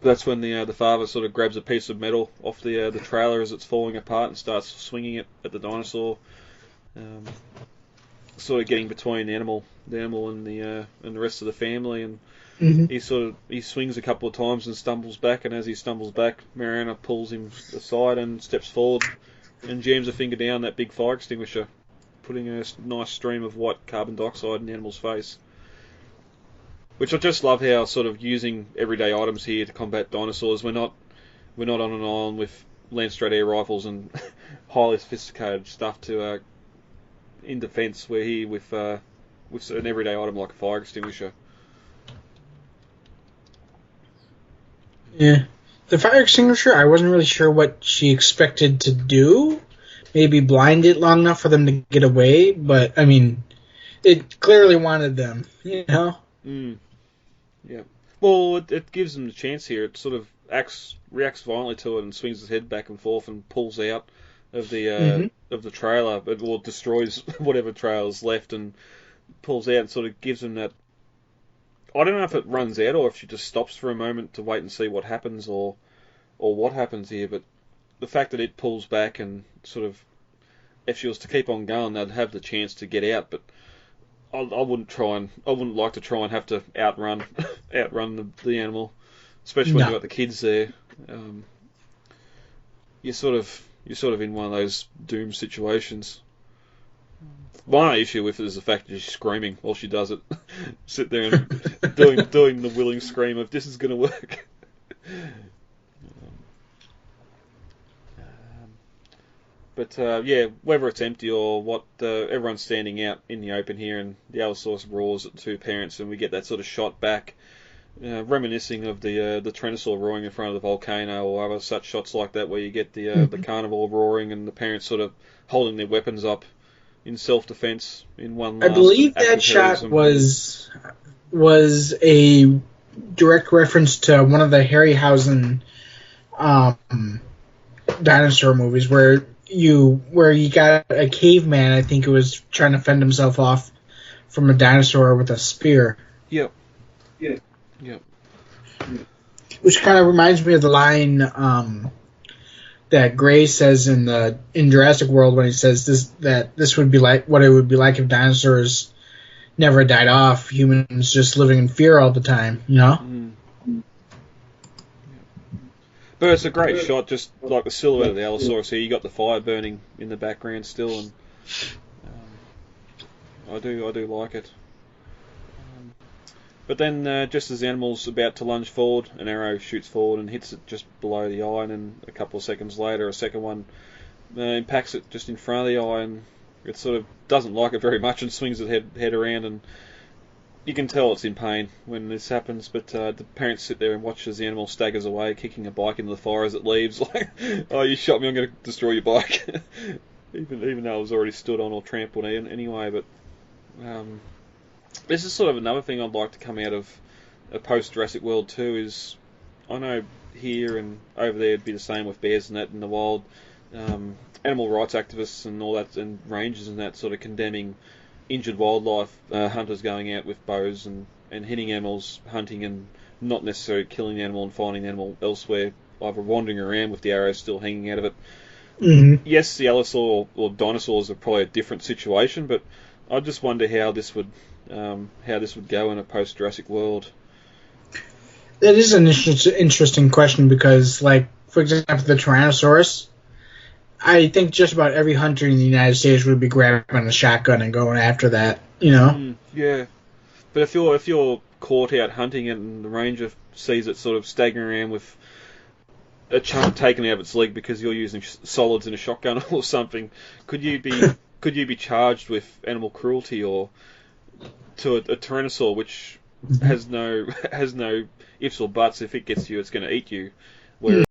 Speaker 5: That's when the father sort of grabs a piece of metal off the trailer as it's falling apart and starts swinging it at the dinosaur, sort of getting between the animal and the rest of the family. And he swings a couple of times and stumbles back. And as he stumbles back, Mariana pulls him aside and steps forward and jams a finger down that big fire extinguisher, putting a nice stream of white carbon dioxide in the animal's face. Which I just love, how sort of using everyday items here to combat dinosaurs. We're not on an island with land straight air rifles and highly sophisticated stuff to in defence. We're here with an everyday item like a fire extinguisher.
Speaker 6: Yeah, the fire extinguisher, I wasn't really sure what she expected to do. Maybe blind it long enough for them to get away, but I mean, it clearly wanted them, you know.
Speaker 5: Yeah. Well, it gives them the chance here. It sort of reacts violently to it and swings its head back and forth and pulls out of the trailer. It destroys whatever trailer's left and pulls out and sort of gives them that. I don't know if it runs out or if she just stops for a moment to wait and see what happens or what happens here. But the fact that it pulls back and sort of, if she was to keep on going, they'd have the chance to get out. But I wouldn't like to try and have to outrun the animal, especially when you've got the kids there. You're sort of in one of those doom situations. My issue with it is the fact that she's screaming while she does it. Sit there and doing the willing scream of "this is going to work." But yeah, whether it's empty or what, everyone's standing out in the open here, and the Allosaurus roars at the two parents, and we get that sort of shot back, reminiscing of the Tyrannosaur roaring in front of the volcano, or other such shots like that, where you get the carnivore roaring and the parents sort of holding their weapons up in self-defense in one last
Speaker 6: I believe that shot was a direct reference to one of the Harryhausen dinosaur movies, where you got a caveman, I think it was, trying to fend himself off from a dinosaur with a spear.
Speaker 5: Yep.
Speaker 6: Which kind of reminds me of the line that Gray says in Jurassic World, when he says this would be like what it would be like if dinosaurs never died off, humans just living in fear all the time, you know?
Speaker 5: But it's a great shot, just like the silhouette of the Allosaurus here. You got the fire burning in the background still, and I do like it. But then, just as the animal's about to lunge forward, an arrow shoots forward and hits it just below the eye, and then a couple of seconds later, a second one impacts it just in front of the eye, and it sort of doesn't like it very much and swings its head around, and you can tell it's in pain when this happens. But the parents sit there and watch as the animal staggers away, kicking a bike into the fire as it leaves. Like, oh, you shot me, I'm going to destroy your bike. even though it was already stood on or trampled anyway. But this is sort of another thing I'd like to come out of a post-Jurassic World 2 is, I know here, and over there it'd be the same with bears and that in the wild. Animal rights activists and all that, and rangers and that, sort of condemning injured wildlife, hunters going out with bows and hitting animals, hunting and not necessarily killing the animal and finding the animal elsewhere, either wandering around with the arrow still hanging out of it.
Speaker 6: Mm-hmm.
Speaker 5: Yes, the allosaur or dinosaurs are probably a different situation, but I just wonder how this would go in a post-Jurassic world.
Speaker 6: It is an interesting question because, like, for example, the Tyrannosaurus, I think just about every hunter in the United States would be grabbing a shotgun and going after that, you know?
Speaker 5: Yeah. But if you're caught out hunting it and the ranger sees it sort of staggering around with a chunk taken out of its leg because you're using solids in a shotgun or something, could you be charged with animal cruelty or to a tyrannosaur, which has no ifs or buts? If it gets you, it's going to eat you. Whereas